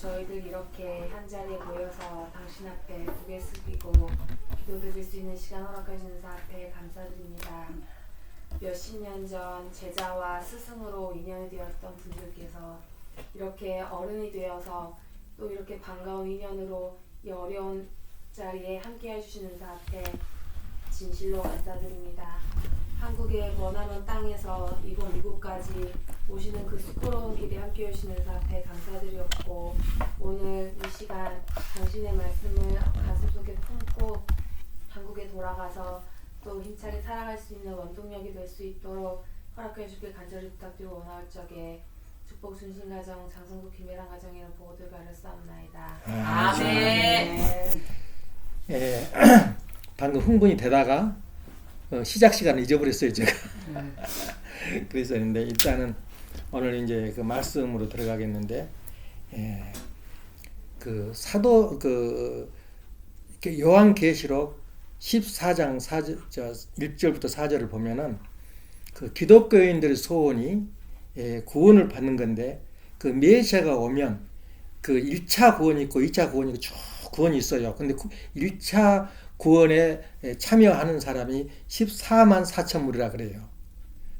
저희들 이렇게 한자리에 모여서 당신 앞에 고개 숙이고 기도드릴 수 있는 시간 허락해 주신 앞에 감사드립니다. 몇십 년 전 제자와 스승으로 인연이 되었던 분들께서 이렇게 어른이 되어서 또 이렇게 반가운 인연으로 이 어려운 자리에 함께 해주시는 사 앞에 진실로 감사드립니다. 한국의 머나먼 땅에서 이곳 미국까지 오시는 그 수고로운 길에 함께 해주시는 사 앞에 감사드렸고, 오늘 이 시간 당신의 말씀을 가슴속에 품고 한국에 돌아가서 또 힘차게 살아갈 수 있는 원동력이 될 수 있도록 허락해 주길 간절히 부탁드리고, 원할 적에 축복 순신가정 장성국 김혜랑 가정에는 보호들 가르사옵나이다. 아멘. 예, 방금 흥분이 되다가 시작 시간을 잊어버렸어요 제가. 그래서 근데 일단은 오늘 이제 그 말씀으로 들어가겠는데, 그 사도 요한계시록 14장 1절부터 4절을 보면은 그 기독교인들의 소원이 구원을 받는 건데, 그 메시아가 오면 그 1차 구원이 있고 2차 구원이 있고 쭉 구원이 있어요. 근데 1차 구원에 참여하는 사람이 14만 4천 무리라 그래요.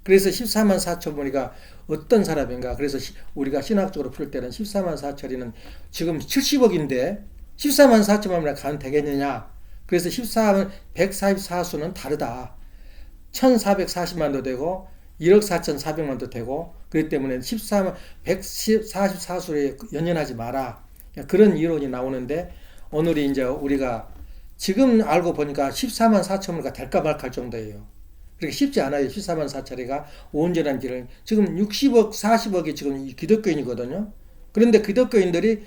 그래서 14만 4천 무리가 어떤 사람인가? 그래서 우리가 신학적으로 풀 때는 14만 4천이는 지금 70억인데 14만 4천만 무리가 가면 되겠느냐? 그래서 144수는 다르다. 1440만도 되고 1억 4,400만도 되고, 그렇기 때문에 144수에 연연하지 마라. 그런 이론이 나오는데, 오늘이 이제 우리가 지금 알고 보니까 14만 4천무리가 될까 말까 할 정도예요. 그렇게 쉽지 않아요. 14만 4천리가 온전한 길을. 지금 60억, 40억이 지금 기독교인이거든요. 그런데 기독교인들이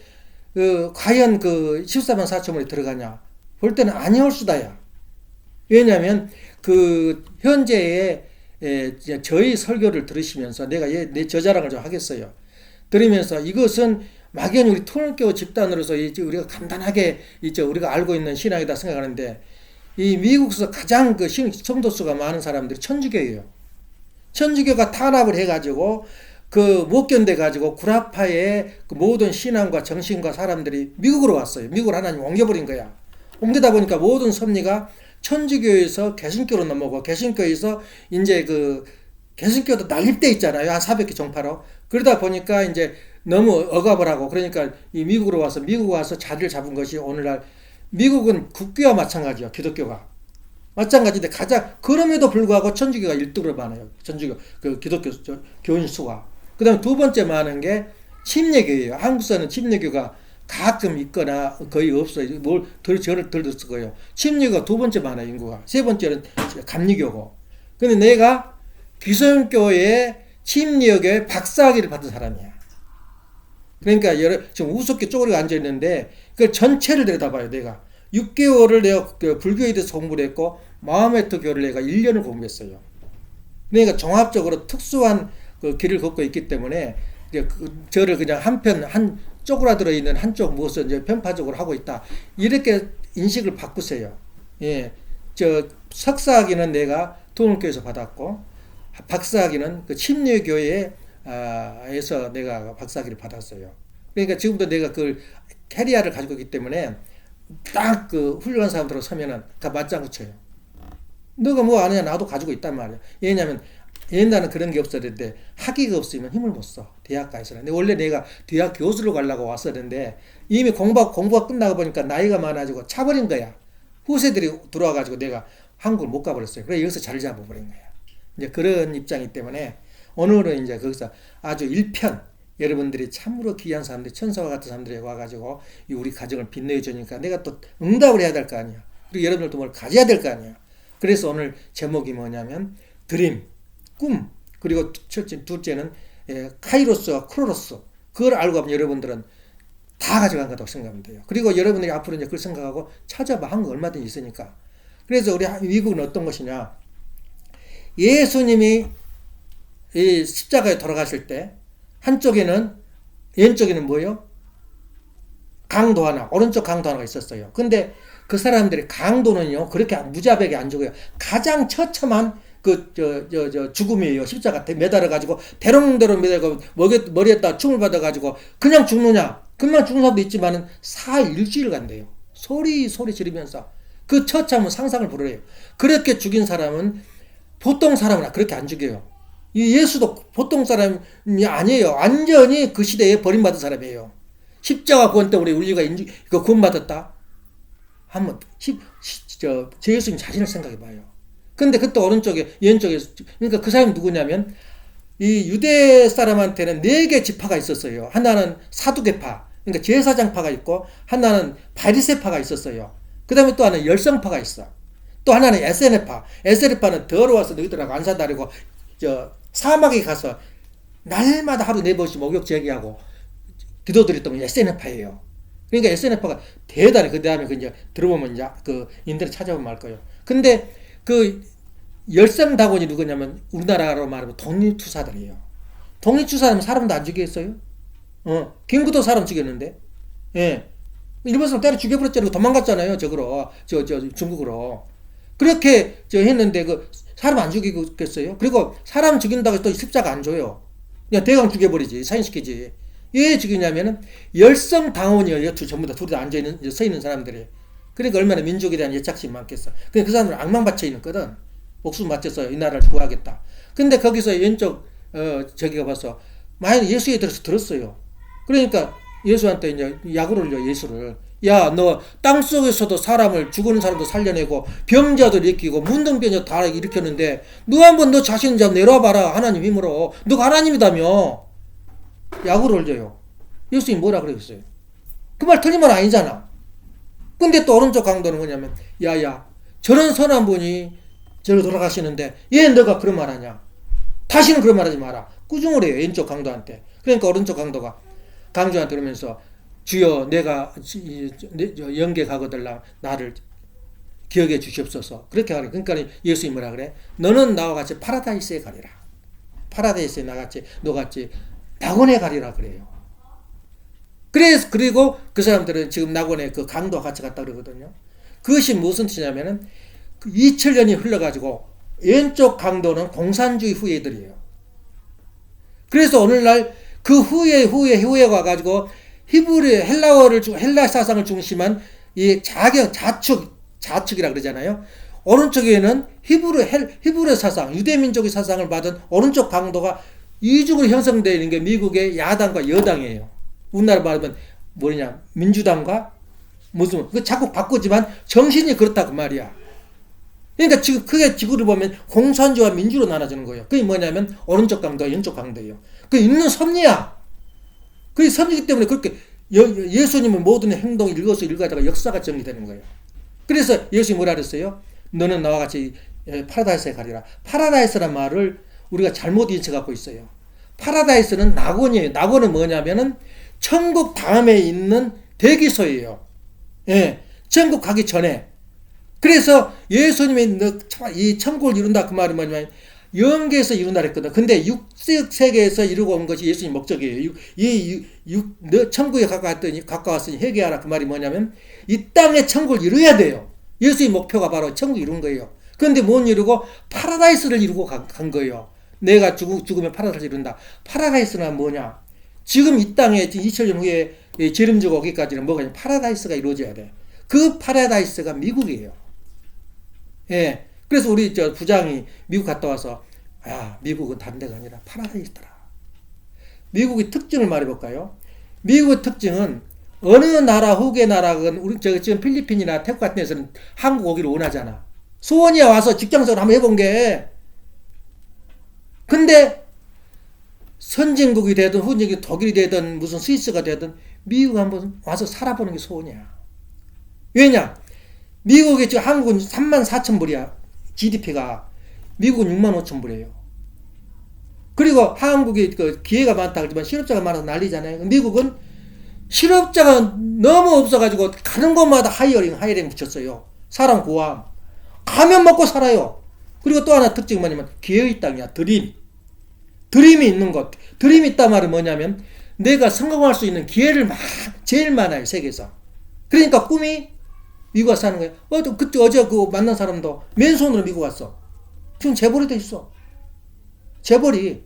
과연 그 14만 4천무리 들어가냐? 볼 때는 아니올 수다야. 왜냐하면 그 현재의 저희 설교를 들으시면서 내가 내 저자랑을 좀 하겠어요. 들으면서 이것은 막연히 우리 통일교 집단으로서 우리가 간단하게 우리가 알고 있는 신앙이다 생각하는데, 이 미국에서 가장 그 성도수가 많은 사람들이 천주교예요. 천주교가 탄압을 해가지고 그 못 견뎌가지고 구라파의 그 모든 신앙과 정신과 사람들이 미국으로 왔어요. 미국을 하나님 옮겨버린 거야. 옮기다 보니까 모든 섭리가 천주교에서 개신교로 넘어가고, 개신교에서 이제 그 개신교도 난립돼 있잖아요. 한 400개 종파로. 그러다 보니까 이제 너무 억압을 하고, 그러니까 이 미국으로 와서 미국 와서 자리를 잡은 것이 오늘날 미국은 국교와 마찬가지요. 기독교가 마찬가지인데 그럼에도 불구하고 천주교가 1등으로 많아요. 천주교 그 기독교 교인 수가. 그다음 두 번째 많은 게 침례교예요. 한국에서는 침례교가 가끔 있거나 거의 없어요. 저를 덜 들었을 거예요. 침례교가 두 번째 많아요, 인구가. 세 번째는 감리교고. 근데 내가 기성교의 침례교의 박사학위를 받은 사람이야. 그러니까 지금 우습게 쪼그리고 앉아있는데, 그걸 전체를 들여다봐요, 내가. 6개월을 내가 불교에 대해서 공부를 했고, 마호메트 교를 내가 1년을 공부했어요. 그러니까 종합적으로 특수한 그 길을 걷고 있기 때문에, 저를 그냥 한 쪼그라들어 있는 한쪽 무엇을 이제 편파적으로 하고 있다. 이렇게 인식을 바꾸세요. 예. 석사학위는 내가 통일교에서 받았고, 박사학위는 그 침례교회 에서 내가 박사학위를 받았어요. 그러니까 지금도 내가 그 캐리어를 가지고 있기 때문에 딱 그 훌륭한 사람들하고 서면은 다 맞장구 쳐요. 너가 뭐 아느냐, 나도 가지고 있단 말이야. 왜냐면 옛날에는 그런 게 없었는데, 학위가 없으면 힘을 못 써. 대학가에서는. 근데 원래 내가 대학 교수로 가려고 왔었는데, 이미 공부가 끝나고 보니까 나이가 많아지고 차버린 거야. 후세들이 들어와가지고 내가 한국을 못 가버렸어요. 그래서 여기서 자리 잡아버린 거야. 이제 그런 입장이기 때문에 오늘은 이제 거기서 아주 일편, 여러분들이 참으로 귀한 사람들, 천사와 같은 사람들이 와가지고 우리 가정을 빛내주니까 내가 또 응답을 해야 될 거 아니야. 그리고 여러분들도 뭘 가져야 될 거 아니야. 그래서 오늘 제목이 뭐냐면 드림, 꿈, 그리고 둘째는 카이로스와 크로노스. 그걸 알고 하면 여러분들은 다 가져간 거라고 생각하면 돼요. 그리고 여러분들이 앞으로 이제 그걸 생각하고 찾아봐. 한국 얼마든지 있으니까. 그래서 우리 미국은 어떤 것이냐. 예수님이 이 십자가에 돌아가실 때 한쪽에는, 왼쪽에는 뭐예요? 강도 하나, 오른쪽 강도 하나가 있었어요. 근데 그 사람들이 강도는요 그렇게 무자백이 안 죽어요. 가장 처참한 죽음이에요. 십자가 매달아 가지고 대롱대롱 매달고 머리에다 충을 받아 가지고 그냥 죽느냐? 금방 죽은 사람도 있지만은 4일 일주일 간대요. 소리 지르면서 그 처참한 상상을 부르래요. 그렇게 죽인 사람은 보통 사람은 그렇게 안 죽여요. 이 예수도 보통 사람이 아니에요. 완전히 그 시대에 버림받은 사람이에요. 십자가 구원 때문에 우리가 구원받았다. 한번 제 예수님 자신을 생각해봐요. 근데 그때 오른쪽에 왼쪽에 그러니까 그 사람이 누구냐면 이 유대 사람한테는 4개 지파가 있었어요. 하나는 사두개파, 그러니까 제사장파가 있고, 하나는 바리새파가 있었어요. 그 다음에 또 하나는 열성파가 있어. 또 하나는 에세네파. 에세네파는 더러워서 너희들하고 안 산다리고 사막에 가서 날마다 하루 4번씩 목욕 제기하고 기도드렸던 게 에세네파예요. 그러니까 에세네파가 대단해. 그 다음에 그 이제 들어보면 이제 그 인터넷 찾아보면 알 거예요. 근데 그 열성다곤이 누구냐면 우리나라로 말하면 독립투사들이에요. 독립투사라면 사람도 안 죽였어요? 김구도 사람 죽였는데, 예. 일본 사람 때려 죽여버렸잖아요. 도망갔잖아요. 저거로, 중국으로. 그렇게 했는데, 사람 안 죽이겠어요? 그리고 사람 죽인다고 또 십자가 안 줘요. 그냥 대강 죽여버리지. 사인시키지. 왜 죽이냐면은, 열성당원이에요. 전부 다 둘이 다 앉아있는, 서 있는 사람들이. 그러니까 얼마나 민족에 대한 애착심이 많겠어. 근데 그 사람들은 악망 바쳐 있거든. 목숨 바쳐서 이 나라를 구하겠다. 근데 거기서 왼쪽, 저기가 봐서, 만약 예수에 대해서 들었어요. 그러니까 예수한테 이제 야구를 올려, 예수를. 야, 너 땅속에서도 사람을, 죽은 사람도 살려내고, 병자도 일으키고, 문둥병자 다 일으켰는데, 너 한번 너 자신 좀 내려와봐라. 하나님 힘으로. 너가 하나님이다며. 야구를 올려요. 예수님이 뭐라 그랬어요? 그 말 틀린 말 아니잖아. 근데 또 오른쪽 강도는 뭐냐면, 야야, 저런 선한 분이 저로 돌아가시는데, 얘 너가 그런 말 하냐? 다시는 그런 말 하지 마라. 꾸중을 해요, 왼쪽 강도한테. 그러니까 오른쪽 강도가 강조한테 그러면서, 주여 내가 영계 가거들라 나를 기억해 주시옵소서. 그렇게 하래. 그러니까 예수님이 뭐라 그래? 너는 나와 같이 파라다이스에 가리라. 파라다이스에 나같이 너같이 낙원에 가리라 그래요. 그리고 그 사람들은 지금 낙원에 그 강도와 같이 갔다 그러거든요. 그것이 무슨 뜻이냐면은 2000년이 흘러가지고 왼쪽 강도는 공산주의 후예들이에요. 그래서 오늘날 그 후예가 와가지고 헬라 사상을 중심한 이 자축이라 그러잖아요. 오른쪽에는 히브리 사상, 유대민족의 사상을 받은 오른쪽 강도가 이중으로 형성되어 있는 게 미국의 야당과 여당이에요. 우리나라 말하면 뭐냐, 민주당과 무슨, 그 자꾸 바꾸지만 정신이 그렇다 그 말이야. 그러니까 지금 크게 지구를 보면 공산주와 민주로 나눠지는 거예요. 그게 뭐냐면 오른쪽 강도, 왼쪽 강도예요. 그 있는 섭리야. 그게 섭리이기 때문에 그렇게 예수님은 모든 행동을 읽어가다가 역사가 정리되는 거예요. 그래서 예수님이 뭐라 그랬어요? 너는 나와 같이 파라다이스에 가리라. 파라다이스란 말을 우리가 잘못 인식하고 있어요. 파라다이스는 낙원이에요. 낙원은 뭐냐면은 천국 다음에 있는 대기소예요. 예, 천국 가기 전에. 그래서 예수님이 이 천국을 이룬다 그 말은 뭐냐면 영계에서 이룬다 그랬거든. 근데 육세계에서 이루고 온 것이 예수님 목적이에요. 천국에 가까웠으니 회개하라 그 말이 뭐냐면 이 땅에 천국을 이루어야 돼요. 예수의 목표가 바로 천국 이룬 거예요. 그런데 못 이루고 파라다이스를 이루고 간 거예요. 내가 죽으면 파라다이스 이룬다. 파라다이스는 뭐냐? 지금 이 땅에 2000년 후에 재림지고 오기까지는 뭐가 있냐? 파라다이스가 이루어져야 돼. 그 파라다이스가 미국이에요. 예. 그래서 우리 부장이 미국 갔다 와서, 야, 미국은 다른 데가 아니라 파라다이스더라. 미국의 특징을 말해볼까요? 미국의 특징은 어느 나라, 후계 나라건, 우리 지금 필리핀이나 태국 같은 데서는 한국 오기를 원하잖아. 소원이야, 와서 직장생활 한번 해본 게. 근데 선진국이 되든 후진국이 독일이 되든 무슨 스위스가 되든 미국 한번 와서 살아보는 게 소원이야. 왜냐? 미국이 지금 한국은 34,000불이야. GDP가. 미국은 65,000불이에요. 그리고 한국이 기회가 많다 그러지만 실업자가 많아서 난리잖아요. 미국은 실업자가 너무 없어가지고 가는 곳마다 하이어링 붙였어요. 사람 구함. 가면 먹고 살아요. 그리고 또 하나 특징이 뭐냐면 기회의 땅이야. 드림이 있는 것. 드림이 있단 말은 뭐냐면 내가 성공할 수 있는 기회를 제일 많아요. 세계에서. 그러니까 꿈이 미국 와서 사는 거예요. 어제 만난 사람도 맨손으로 미국 왔어. 지금 재벌이 돼 있어. 재벌이.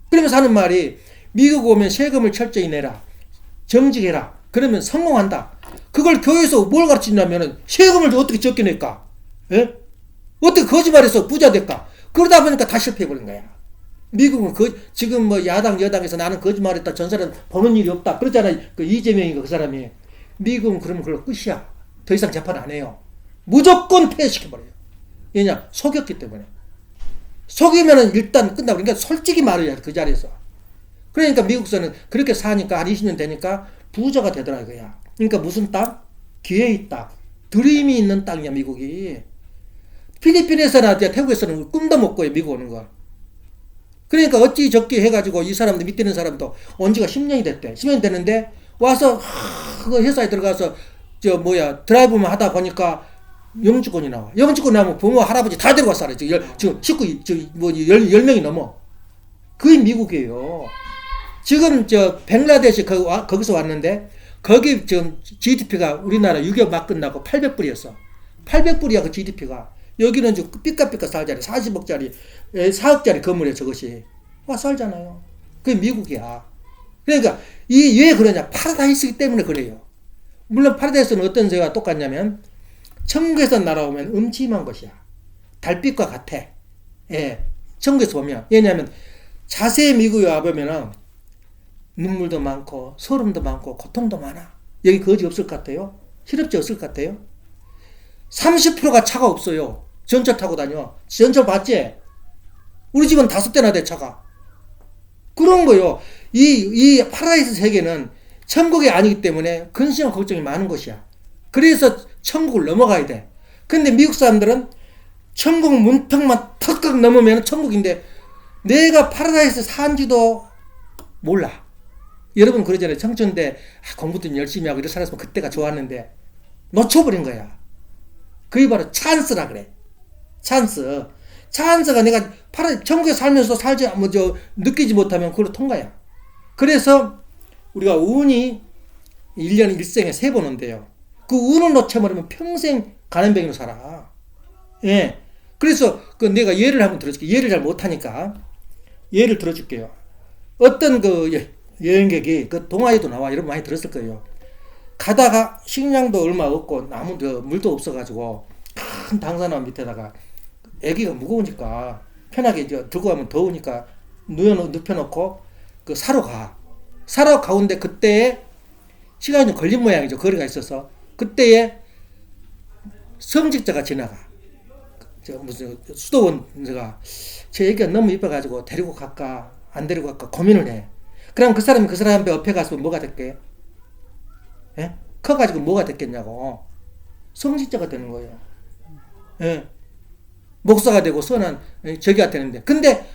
그러면서 하는 말이 미국 오면 세금을 철저히 내라. 정직해라. 그러면 성공한다. 그걸 교회에서 뭘 가르치냐면은 세금을 어떻게 적게 낼까? 예? 어떻게 거짓말해서 부자 될까? 그러다 보니까 다 실패해버린 거야. 미국은 지금 뭐 야당 여당에서 나는 거짓말했다 전사는 보는 일이 없다 그러잖아요. 그 이재명이가 그 사람이. 미국은 그러면 그걸로 끝이야. 더 이상 재판 안 해요. 무조건 폐해시켜버려요. 왜냐? 속였기 때문에. 속이면은 일단 끝나고. 그러니까 솔직히 말해야 돼, 그 자리에서. 그러니까 미국에서는 그렇게 사니까 한 20년 되니까 부자가 되더라 이거야. 그러니까 무슨 땅? 기회의 땅. 드림이 있는 땅이야 미국이. 필리핀에서나 태국에서는 꿈도 못 꿔요 미국 오는 거. 그러니까 어찌저찌 해가지고 이 사람들 밑에 있는 사람도 온 지가 10년이 됐대. 10년이 됐는데 와서 그 회사에 들어가서 드라이브만 하다 보니까 영주권이 나와. 영주권 나오면 부모 할아버지 다 데리고 살아요. 지금 식구 10명이 넘어. 그게 미국이에요. 지금 벵글라데시 거기서 왔는데 거기 지금 GDP가 우리나라 6.25 막 끝나고 800불이었어. 800불이야 그 GDP가. 여기는 좀 삐까삐까 살자리 40억짜리 4억짜리 건물이야 저것이. 와 살잖아요. 그게 미국이야. 그러니까 왜 그러냐? 파라다이스이기 때문에 그래요. 물론 파라다이스는 어떤 세계와 똑같냐면 천국에서 날아오면 음침한 것이야. 달빛과 같아. 예, 천국에서 보면. 왜냐하면 자세히 미국에 와보면은 눈물도 많고 소름도 많고 고통도 많아. 여기 거지 없을 것 같아요? 실업자 없을 것 같아요? 30%가 차가 없어요. 전철 타고 다녀. 전철 봤지? 우리 집은 5대나 돼 차가. 그런 거요. 이 파라다이스 세계는 천국이 아니기 때문에 근심과 걱정이 많은 것이야. 그래서 천국을 넘어가야 돼. 근데 미국 사람들은 천국 문턱만 턱턱 넘으면 천국인데 내가 파라다이스 산지도 몰라. 여러분 그러잖아요. 청춘 때 공부 좀 열심히 하고 이렇게 살았으면 그때가 좋았는데 놓쳐버린 거야. 그게 바로 찬스라 그래. 찬스. 찬스가 내가 천국에 살면서 느끼지 못하면 그걸로 통과야. 그래서 우리가 운이 1년 1생에 3번 온대요. 그 운을 놓쳐버리면 평생 가난뱅이로 살아. 예. 그래서 내가 예를 한번 들어줄게. 예를 잘 못하니까. 예를 들어줄게요. 어떤 여행객이 동화에도 나와. 여러분 많이 들었을 거예요. 가다가 식량도 얼마 없고 물도 없어가지고 큰 당산나무 밑에다가 애기가 무거우니까 편하게 들고 가면 더우니까 눕혀놓고 사러 가. 사러 가운데 그때에 시간이 좀 걸린 모양이죠. 거리가 있어서. 그때에 성직자가 지나가. 무슨 수도원자가 제 애기가 너무 이뻐가지고 데리고 갈까 안 데리고 갈까 고민을 해. 그럼 그 사람이 그 사람 옆에 가서 뭐가 될게? 예? 커가지고 뭐가 됐겠냐고. 성직자가 되는 거예요. 예. 목사가 되고 선한 저기가 되는데. 근데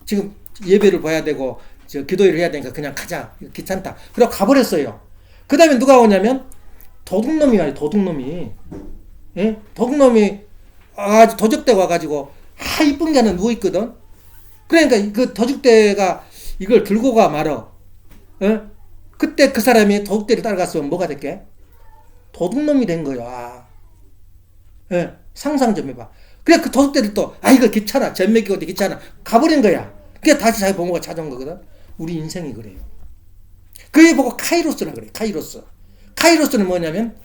지금 예배를 봐야 되고 기도를 해야 되니까 그냥 가자. 귀찮다. 그러고 가버렸어요. 그 다음에 누가 오냐면 도둑놈이 와요. 도둑놈이. 예? 도둑놈이 와가지고 도적대 와가지고 이쁜 게 하나 누워있거든. 그러니까 그 도적대가 이걸 들고 가 말어. 예? 그때 그 사람이 도둑대를 따라갔으면 뭐가 됐게? 도둑놈이 된 거야. 예, 상상 좀 해봐. 그래, 그 도둑대를 또, 이거 귀찮아. 젖먹이고 귀찮아. 가버린 거야. 그게 다시 자기 부모가 찾아온 거거든. 우리 인생이 그래요. 그게 보고 카이로스라 그래. 카이로스. 카이로스는 뭐냐면,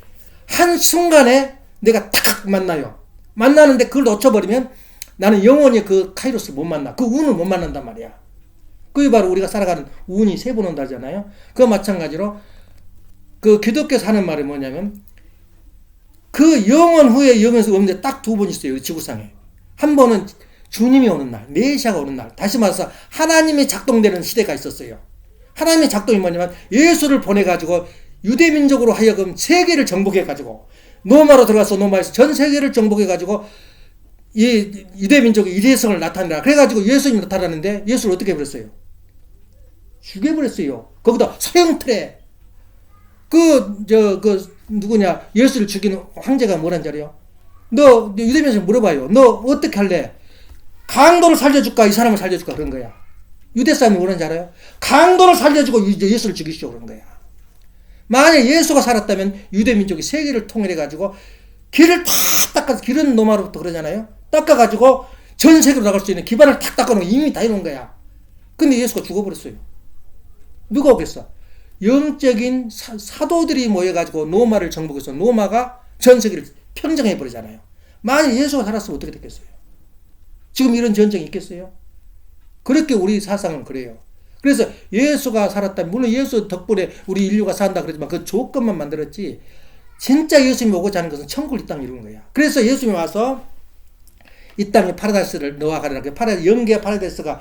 한순간에 내가 탁 만나요. 만나는데 그걸 놓쳐버리면 나는 영원히 그 카이로스를 못 만나. 그 운을 못 만난단 말이야. 그게 바로 우리가 살아가는 운이 3번 온다잖아요. 그와 마찬가지로 그 기독교에서 하는 말이 뭐냐면 그 영원 후에 영원에서 없는데 딱 2번 있어요. 지구상에. 한 번은 주님이 오는 날, 메시아가 오는 날. 다시 말해서 하나님이 작동되는 시대가 있었어요. 하나님의 작동이 뭐냐면 예수를 보내가지고 유대민족으로 하여금 세계를 정복해가지고 노마로 들어가서 노마에서 전 세계를 정복해가지고 이 유대민족의 이례성을 나타내라. 그래가지고 예수님이 나타나는데 예수를 어떻게 해버렸어요? 죽여버렸어요. 거기다 소형틀에 누구냐 예수를 죽이는 황제가 뭐란 자리요? 너 유대민족에 물어봐요. 너 어떻게 할래? 강도를 살려줄까? 이 사람을 살려줄까? 그런 거야. 유대 사람이 뭐라는 줄 알아요? 강도를 살려주고 예수를 죽이시오 그런 거야. 만약 예수가 살았다면 유대민족이 세계를 통일해가지고 길을 탁 닦아서 길은 노마로부터 그러잖아요. 닦아가지고 전 세계로 나갈 수 있는 기반을 탁 닦아놓은 이미 다 해놓은 거야. 근데 예수가 죽어버렸어요. 누가 오겠어? 영적인 사도들이 모여가지고 로마를 정복해서 로마가 전 세계를 평정해버리잖아요. 만약 예수가 살았으면 어떻게 됐겠어요? 지금 이런 전쟁이 있겠어요? 그렇게 우리 사상은 그래요. 그래서 예수가 살았다면, 물론 예수 덕분에 우리 인류가 산다 그러지만 그 조건만 만들었지, 진짜 예수님이 오고자 하는 것은 천국을 이 땅에 이루는 거야. 그래서 예수님이 와서 이 땅에 파라다이스를 넣어 가리라. 영계 파라다이스가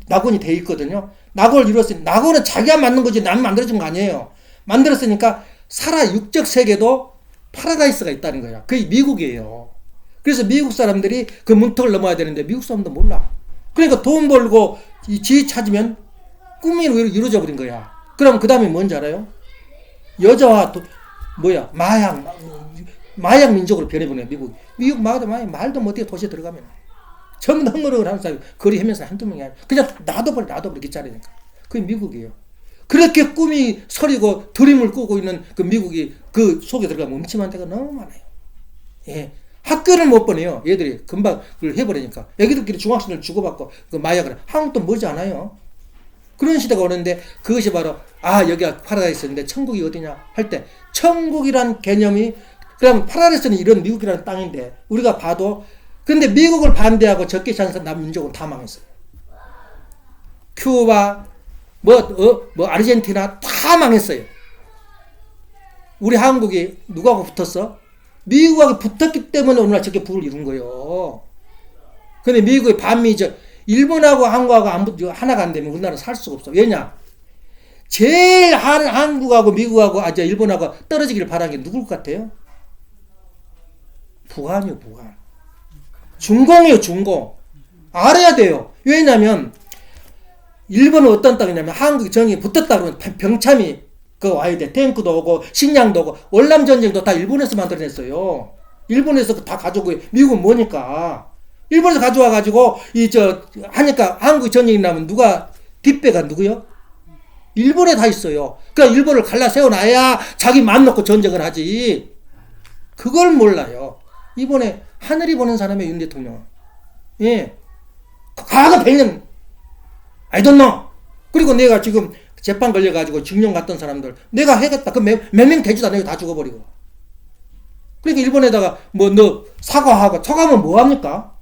낙원이 돼 있거든요. 낙원을 이루었으니, 낙원은 자기가 만든 거지 남이 만들어준 거 아니에요. 만들었으니까 살아 육적 세계도 파라다이스가 있다는 거야. 그게 미국이에요. 그래서 미국 사람들이 그 문턱을 넘어야 되는데 미국 사람도 몰라. 그러니까 돈 벌고 지위 찾으면 꿈이 이루어져 버린 거야. 그럼 그 다음에 뭔지 알아요? 여자와 마약 민족으로 변해버려요. 미국 말도 못해. 도시에 들어가면 전부 흥얼흥얼 하는 사람이 거리 헤면서 한두 명이 아니라 그냥 놔둬버려 기차리니까. 그게 미국이에요. 그렇게 꿈이 서리고 드림을 꾸고 있는 그 미국이 그 속에 들어가면 음침한 데가 너무 많아요. 예. 학교를 못 보내요. 얘들이 금방 그걸 해버리니까. 애기들끼리 중학생들 주고받고 그 마약을. 한국도 멀지 않아요. 그런 시대가 오는데 그것이 바로 여기가 파라다이스인데 천국이 어디냐 할 때, 천국이란 개념이, 그럼 파라다이스는 이런 미국이라는 땅인데 우리가 봐도, 근데 미국을 반대하고 적게 사는 남민족은 다 망했어요. 큐바 아르헨티나 다 망했어요. 우리 한국이 누구하고 붙었어? 미국하고 붙었기 때문에 오늘날 저렇게 부를 이룬 거예요. 근데 미국의 반미적, 일본하고 한국하고 하나가 안 되면 우리나라는 살 수가 없어. 왜냐? 제일 한국하고 미국하고 일본하고 떨어지기를 바라는 게 누굴 것 같아요? 북한이요, 북한. 중공이요, 중공. 알아야 돼요. 왜냐면 일본은 어떤 땅이냐면 한국이 정이 붙었다 그러면 병참이 와야 돼. 탱크도 오고 식량도 오고. 월남 전쟁도 다 일본에서 만들어냈어요. 일본에서 다 가져오고. 미국은 뭐니까? 일본에서 가져와 가지고 하니까 한국 전쟁이 나면 누가 뒷배가 누구요? 일본에 다 있어요. 그러니까 일본을 갈라 세워놔야 자기 맘 놓고 전쟁을 하지. 그걸 몰라요. 이번에 하늘이 보는 사람의 윤 대통령. 예. 과거 100년 I don't know. 그리고 내가 지금 재판 걸려가지고 징용 갔던 사람들 내가 해겠다. 그 몇 명 되지도 않아요. 다 죽어버리고. 그러니까 일본에다가 너 사과하고 사과하면 뭐합니까?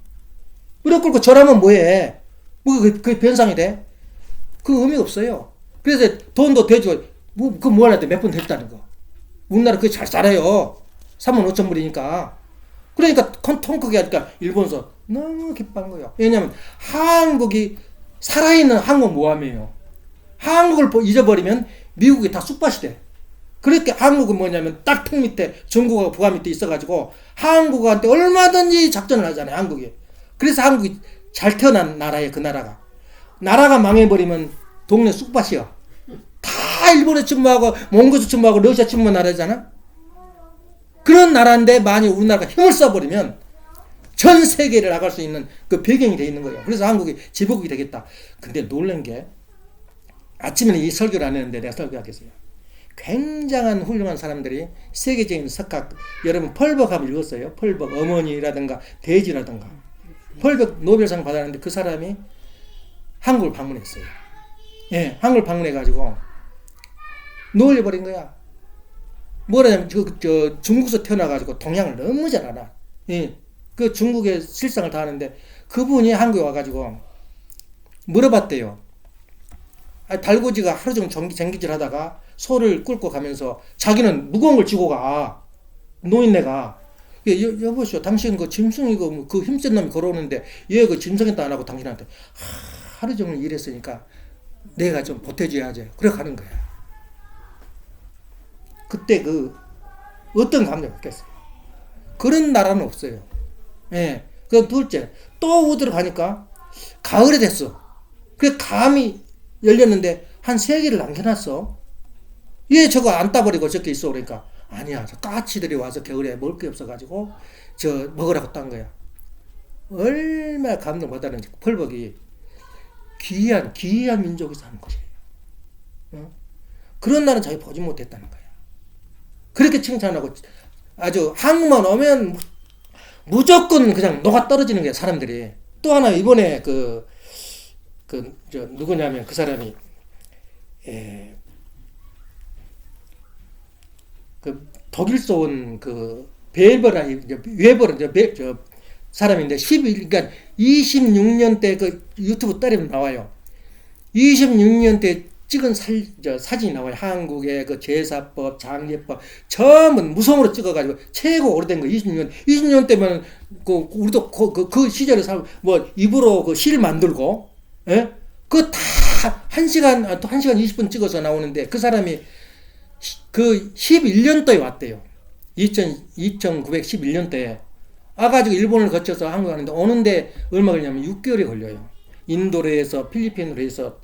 무릎 꿇고 절하면 뭐해? 그게 변상이 돼? 그 의미가 없어요. 그래서 돈도 대주고 그거 뭐 하려고 몇 번 됐다는 거. 우리나라 그게 잘 살아요. 35,000불이니까. 그러니까 통 크게 하니까 일본에서 너무 기뻐한 거예요. 왜냐면 한국이 살아있는 한국 모함이에요. 한국을 잊어버리면 미국이 다 쑥밭이 돼. 그렇게 한국은 뭐냐면 딱 턱 밑에 중국하고 북한 밑에 있어가지고 한국한테 얼마든지 작전을 하잖아요. 한국이. 그래서 한국이 잘 태어난 나라예요. 그 나라가. 나라가 망해버리면 동네 쑥밭이야. 다 일본에 침범하고 몽골에 침범하고 러시아 침범한 나라잖아. 그런 나라인데 만약 우리나라가 힘을 써버리면 전 세계를 나갈 수 있는 그 배경이 돼 있는 거예요. 그래서 한국이 제복이 되겠다. 근데 놀란 게 아침에는 이 설교를 안 했는데 내가 설교하겠어요. 굉장한 훌륭한 사람들이 세계적인 석학, 여러분 펄벅하면 읽었어요? 펄벅 어머니라든가 대지라든가 펄벅 노벨상 받았는데 그 사람이 한국을 방문했어요. 예, 한국을 방문해가지고 놀려버린 거야. 뭐라냐면 중국에서 태어나가지고 동양을 너무 잘 알아. 예, 그 중국의 실상을 다 아는데 그분이 한국에 와가지고 물어봤대요. 달고지가 하루 종일 전기질 하다가 소를 끌고 가면서 자기는 무거운 걸 쥐고 가. 노인네가. 여보시오, 당신 그 짐승이고 그 힘센 놈이 걸어오는데 얘 그 짐승했다 안 하고 당신한테 하루 종일 일했으니까 내가 좀 보태줘야지. 그래 가는 거야. 그때 어떤 감정이 없겠어요. 그런 나라는 없어요. 예. 그 둘째, 또 어디로 가니까 가을에 됐어. 그래 감이 열렸는데 한 3개를 남겨놨어. 얘 저거 안 따버리고 저렇게 있어. 그러니까 아니야. 저 까치들이 와서 겨울에 먹을 게 없어가지고 저 먹으라고 딴 거야. 얼마나 감동 받았는지. 펄벅이 기이한 민족이 사는 것이에요. 어? 그런 나라는 자기 보지 못했다는 거야. 그렇게 칭찬하고 아주 한국만 오면 무조건 그냥 녹아 떨어지는 거야. 사람들이. 또 하나 이번에 누구냐면 그 사람이 그 독일서 온 그 웨버라는 저 사람인데 그러니까 26년 때 그 유튜브 따르면 나와요. 26년 때 찍은 사진이 나와요. 한국의 그 제사법, 장례법 전부 무성으로 찍어가지고 최고 오래된 거 20년 때면 그 우리도 그 시절에 뭐 입으로 그 실 만들고, 예? 그 다 1시간 20분 찍어서 나오는데 그 사람이 그 11년도에 왔대요. 2911년도에 와가지고 일본을 거쳐서 한국 가는데 오는데 얼마 걸리냐면 6개월이 걸려요. 인도로 해서 필리핀으로 해서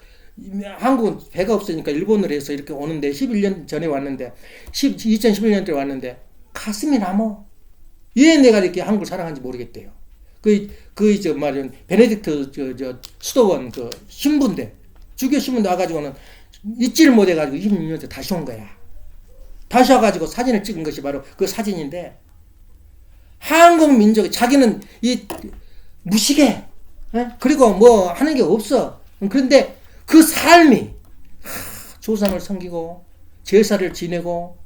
한국은 배가 없으니까 일본으로 해서 이렇게 오는데 11년 전에 왔는데 2011년도에 왔는데 가슴이 남어. 왜 내가 이렇게 한국을 사랑하는지 모르겠대요. 저 말이야 베네딕트 저 수도원 그 신부인데 주교 신부인데 와가지고는 잊지를 못해가지고 26년째 다시 온 거야. 다시 와가지고 사진을 찍은 것이 바로 그 사진인데 한국 민족이 자기는 이 무식해. 그리고 뭐 하는 게 없어. 그런데 그 삶이 조상을 섬기고 제사를 지내고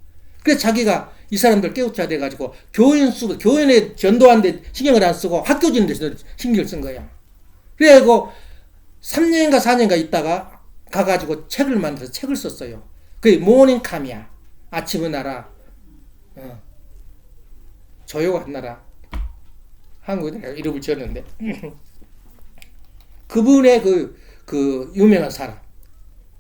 그래서 자기가 이 사람들 깨우쳐야 돼가지고 교인에 전도하는데 신경을 안 쓰고 학교 지는 데서 신경을 쓴 거야. 그래가지고 3년인가 4년인가 있다가 가가지고 책을 만들어서 책을 썼어요. 그게 모닝캄이야. 아침의 나라, 조용한 나라. 한국에 내가 이름을 지었는데 그분의 그 유명한 사람.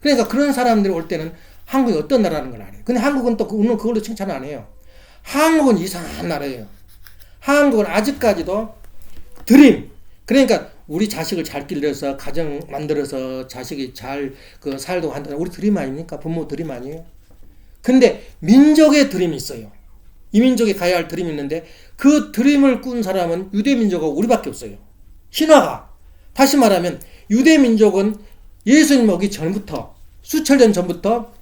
그러니까 그런 사람들이 올 때는 한국이 어떤 나라라는 걸 알아요. 근데 한국은 또 그걸로 칭찬 안 해요. 한국은 이상한 나라예요. 한국은 아직까지도 드림. 그러니까 우리 자식을 잘 길러서 가정 만들어서 자식이 잘 그 살도 한다. 우리 드림 아닙니까? 부모 드림 아니에요? 근데 민족의 드림이 있어요. 이 민족이 가야 할 드림이 있는데 그 드림을 꾼 사람은 유대민족하고 우리밖에 없어요. 신화가. 다시 말하면 유대민족은 예수님 오기 전부터 수천 년 전부터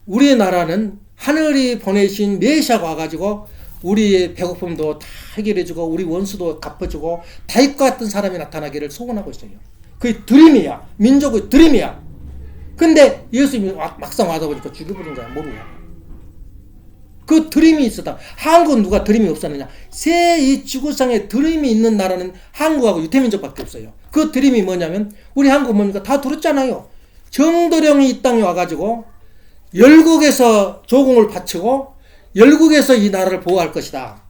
우리나라는 하늘이 보내신 메시아가 와가지고 우리의 배고픔도 다 해결해주고 우리 원수도 갚아주고 다윗과 같은 사람이 나타나기를 소원하고 있어요. 그게 드림이야. 민족의 드림이야. 근데 예수님이 막상 와서 보니까 죽여버린 거야. 모르고. 그 드림이 있었다. 한국은 누가 드림이 없었느냐. 이 지구상에 드림이 있는 나라는 한국하고 유태민족밖에 없어요. 그 드림이 뭐냐면 우리 한국 뭡니까? 다 들었잖아요. 정도령이 이 땅에 와가지고 열국에서 조공을 바치고 열국에서 이 나라를 보호할 것이다.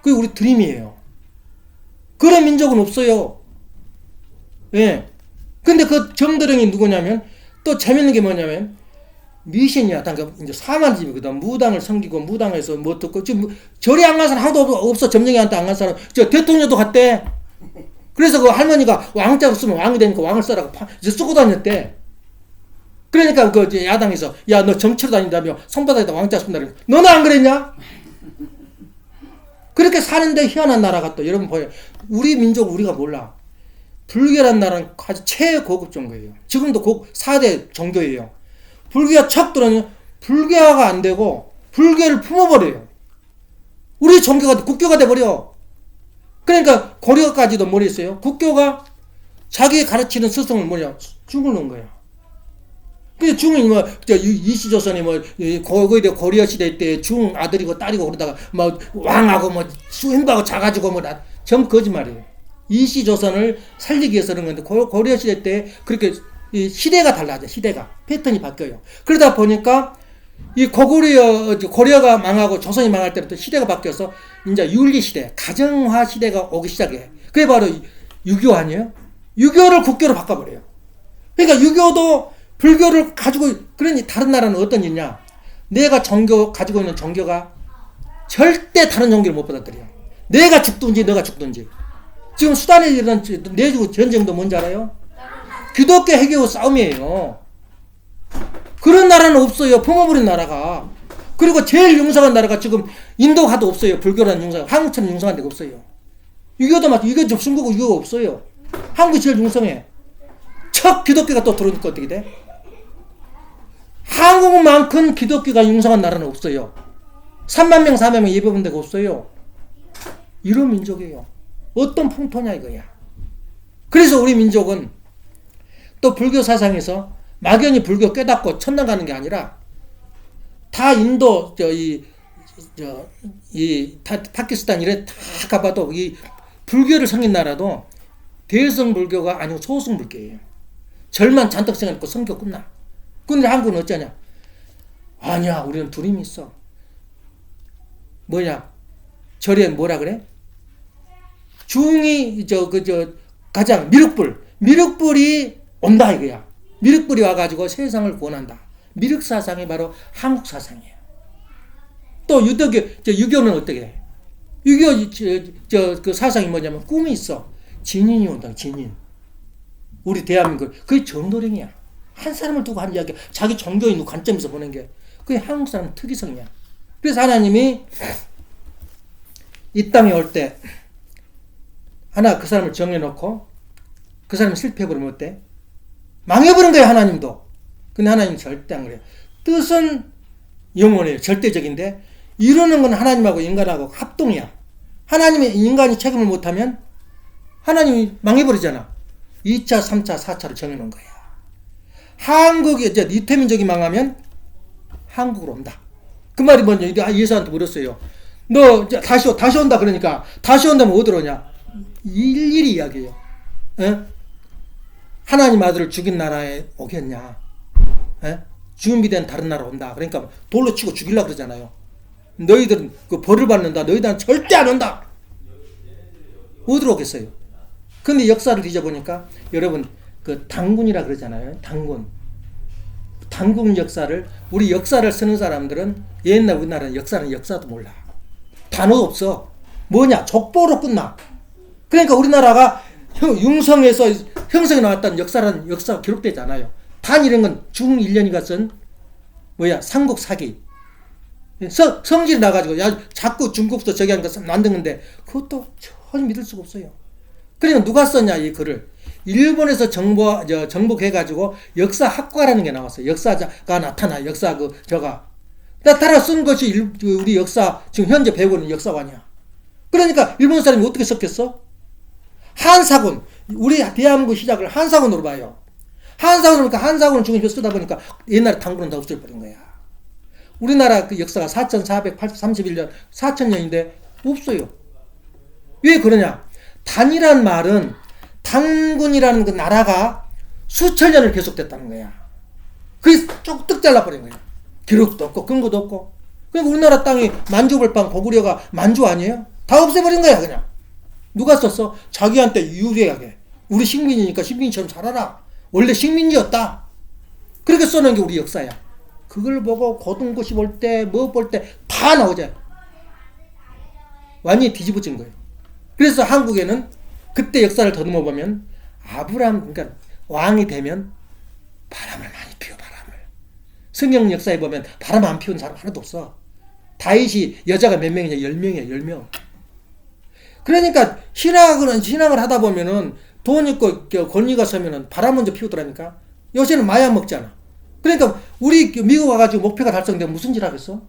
그게 우리 드림이에요. 그런 민족은 없어요. 예. 근데 그 정도령이 누구냐면 또 재밌는 게 뭐냐면 미신이야. 그러니까 이제 사만집이거든. 무당을 섬기고 무당에서 뭐 듣고 지금 절에 안 간 사람 하나도 없어. 점령이한테 안 간 사람. 저 대통령도 갔대. 그래서 그 할머니가 왕자 없으면 왕이 되니까 왕을 써라고 이제 쓰고 다녔대. 그러니까 그 야당에서 야 너 정치로 다닌다며 손바닥에다 왕자 쓴다. 너는 안 그랬냐? 그렇게 사는데 희한한 나라가 또 여러분 보여요. 우리 민족 우리가 몰라. 불교란 나라는 아주 최고급 종교예요. 지금도 4대 종교예요. 불교가 척 들어오면 불교화가 안 되고 불교를 품어버려요. 우리 종교가 국교가 돼버려. 그러니까 고려까지도 뭐라 했어요? 국교가 자기 가르치는 스승을 죽을 놓은 거야. 근데 중이 이시조선이 거기에 고려 시대 때 중 아들이고 딸이고 그러다가 왕하고 수행하고 자가지고 전 거짓말이에요. 이시조선을 살리기 위해서 그런 건데 고려 시대 때 그렇게 시대가 달라져. 시대가 패턴이 바뀌어요. 그러다 보니까 이 고려가 망하고 조선이 망할 때부터 시대가 바뀌어서 이제 윤리 시대, 가정화 시대가 오기 시작해. 그게 바로 유교 아니에요? 유교를 국교로 바꿔버려요. 그러니까 유교도 불교를 가지고 그러니 다른 나라는 어떤 일이냐? 내가 가지고 있는 종교가 절대 다른 종교를 못 받아들여. 내가 죽든지 너가 죽든지. 지금 수단에 일어난 내주 전쟁도 뭔지 알아요? 기독교 해교 싸움이에요. 그런 나라는 없어요. 품어버린 나라가. 그리고 제일 융성한 나라가 지금 인도가 도 없어요. 불교라는 융성. 한국처럼 융성한 데가 없어요. 유교도 맞죠. 유교 좀 중국 유교가 없어요. 한국이 제일 융성해. 첫 기독교가 또 들어오니까 어떻게 돼? 한국만큼 기독교가 융성한 나라는 없어요. 3만 명, 4만 명 예배 본 데가 없어요. 이런 민족이에요. 어떤 풍토냐 이거야. 그래서 우리 민족은 또 불교 사상에서 막연히 불교 깨닫고 천당 가는 게 아니라 다 인도 파키스탄 이래 다 가봐도 이 불교를 섬긴 나라도 대성 불교가 아니고 소승 불교예요. 절만 잔뜩 생겨놓고 성교 끝나. 근데 한국은 어쩌냐? 아니야, 우리는 두림이 있어. 뭐냐? 절에 뭐라 그래? 중이 가장 미륵불이 온다 이거야. 미륵불이 와가지고 세상을 구원한다. 미륵 사상이 바로 한국 사상이에요. 또 유교는 어떻게 해? 유교 그 사상이 뭐냐면 꿈이 있어. 진인이 온다. 진인. 우리 대한민국 그게 정도령이야. 한 사람을 두고 한 이야기, 자기 종교인 관점에서 보는 게 그게 한국 사람 특이성이야. 그래서 하나님이 이 땅에 올 때 하나 그 사람을 정해놓고 그 사람이 실패해버리면 어때? 망해버린 거야 하나님도. 근데 하나님 절대 안 그래요. 뜻은 영원해요. 절대적인데 이루는 건 하나님하고 인간하고 합동이야. 하나님이 인간이 책임을 못하면 하나님이 망해버리잖아. 2차, 3차, 4차를 정해놓은 거야. 한국이 이제 이태민족이 망하면 한국으로 온다. 그 말이 뭐냐? 예수한테 물었어요. 너 다시 온다 그러니까 다시 온다면 어디로 오냐? 일일이 이야기해요. 에? 하나님 아들을 죽인 나라에 오겠냐? 에? 준비된 다른 나라 온다. 그러니까 돌로 치고 죽이려고 그러잖아요. 너희들은 그 벌을 받는다. 너희들은 절대 안 온다. 어디로 오겠어요? 근데 역사를 뒤져보니까 여러분 그 당군이라 그러잖아요. 당군 역사를 우리 역사를 쓰는 사람들은 옛날 우리나라는 역사도 몰라. 단어도 없어. 뭐냐? 족보로 끝나. 그러니까 우리나라가 융성에서 형성이 나왔다는 역사라는 역사가 기록되지 않아요. 단 이런 건 중1년이가 쓴 삼국 사기. 성질이 나가지고 야 자꾸 중국서 저기 하는 거 만든 건데 그것도 전혀 믿을 수가 없어요. 그러니까 누가 썼냐 이 글을. 일본에서 정복해가지고 역사학과라는 게 나왔어요. 역사가 나타나. 역사 나타나 쓴 것이 우리 역사 지금 현재 배우고 있는 역사관이야. 그러니까 일본 사람이 어떻게 썼겠어? 한사군. 우리 대한민국 시작을 한사군으로 봐요. 한사군을 보니까 한사군을 중심으로 쓰다 보니까 옛날에 당군은 다 없어져버린 거야. 우리나라 그 역사가 4431년 4000년인데 없어요. 왜 그러냐? 단이란 말은 당군이라는 그 나라가 수천 년을 계속됐다는 거야. 그게 쭉 잘라버린 거야. 기록도 없고 근거도 없고. 그러니까 우리나라 땅이 만주벌판 고구려가 만주 아니에요? 다 없애버린 거야 그냥. 누가 썼어? 자기한테 유리하게. 우리 식민이니까 식민처럼 살아라. 원래 식민지였다. 그렇게 써놓은 게 우리 역사야. 그걸 보고 고등고시 볼 때 뭐 볼 때 다 나오잖아. 완전히 뒤집어진 거예요. 그래서 한국에는 그때 역사를 더듬어 보면 아브라함 그러니까 왕이 되면 바람을 많이 피워. 바람을. 성경 역사에 보면 바람 안 피우는 사람 하나도 없어. 다윗이 여자가 몇 명이냐? 10명이야. 10명. 그러니까 신앙을 하다 보면은 돈 있고 권위가 서면은 바람 먼저 피우더라니까. 요새는 마약 먹잖아. 그러니까 우리 미국 와가지고 목표가 달성되면 무슨 짓 하겠어?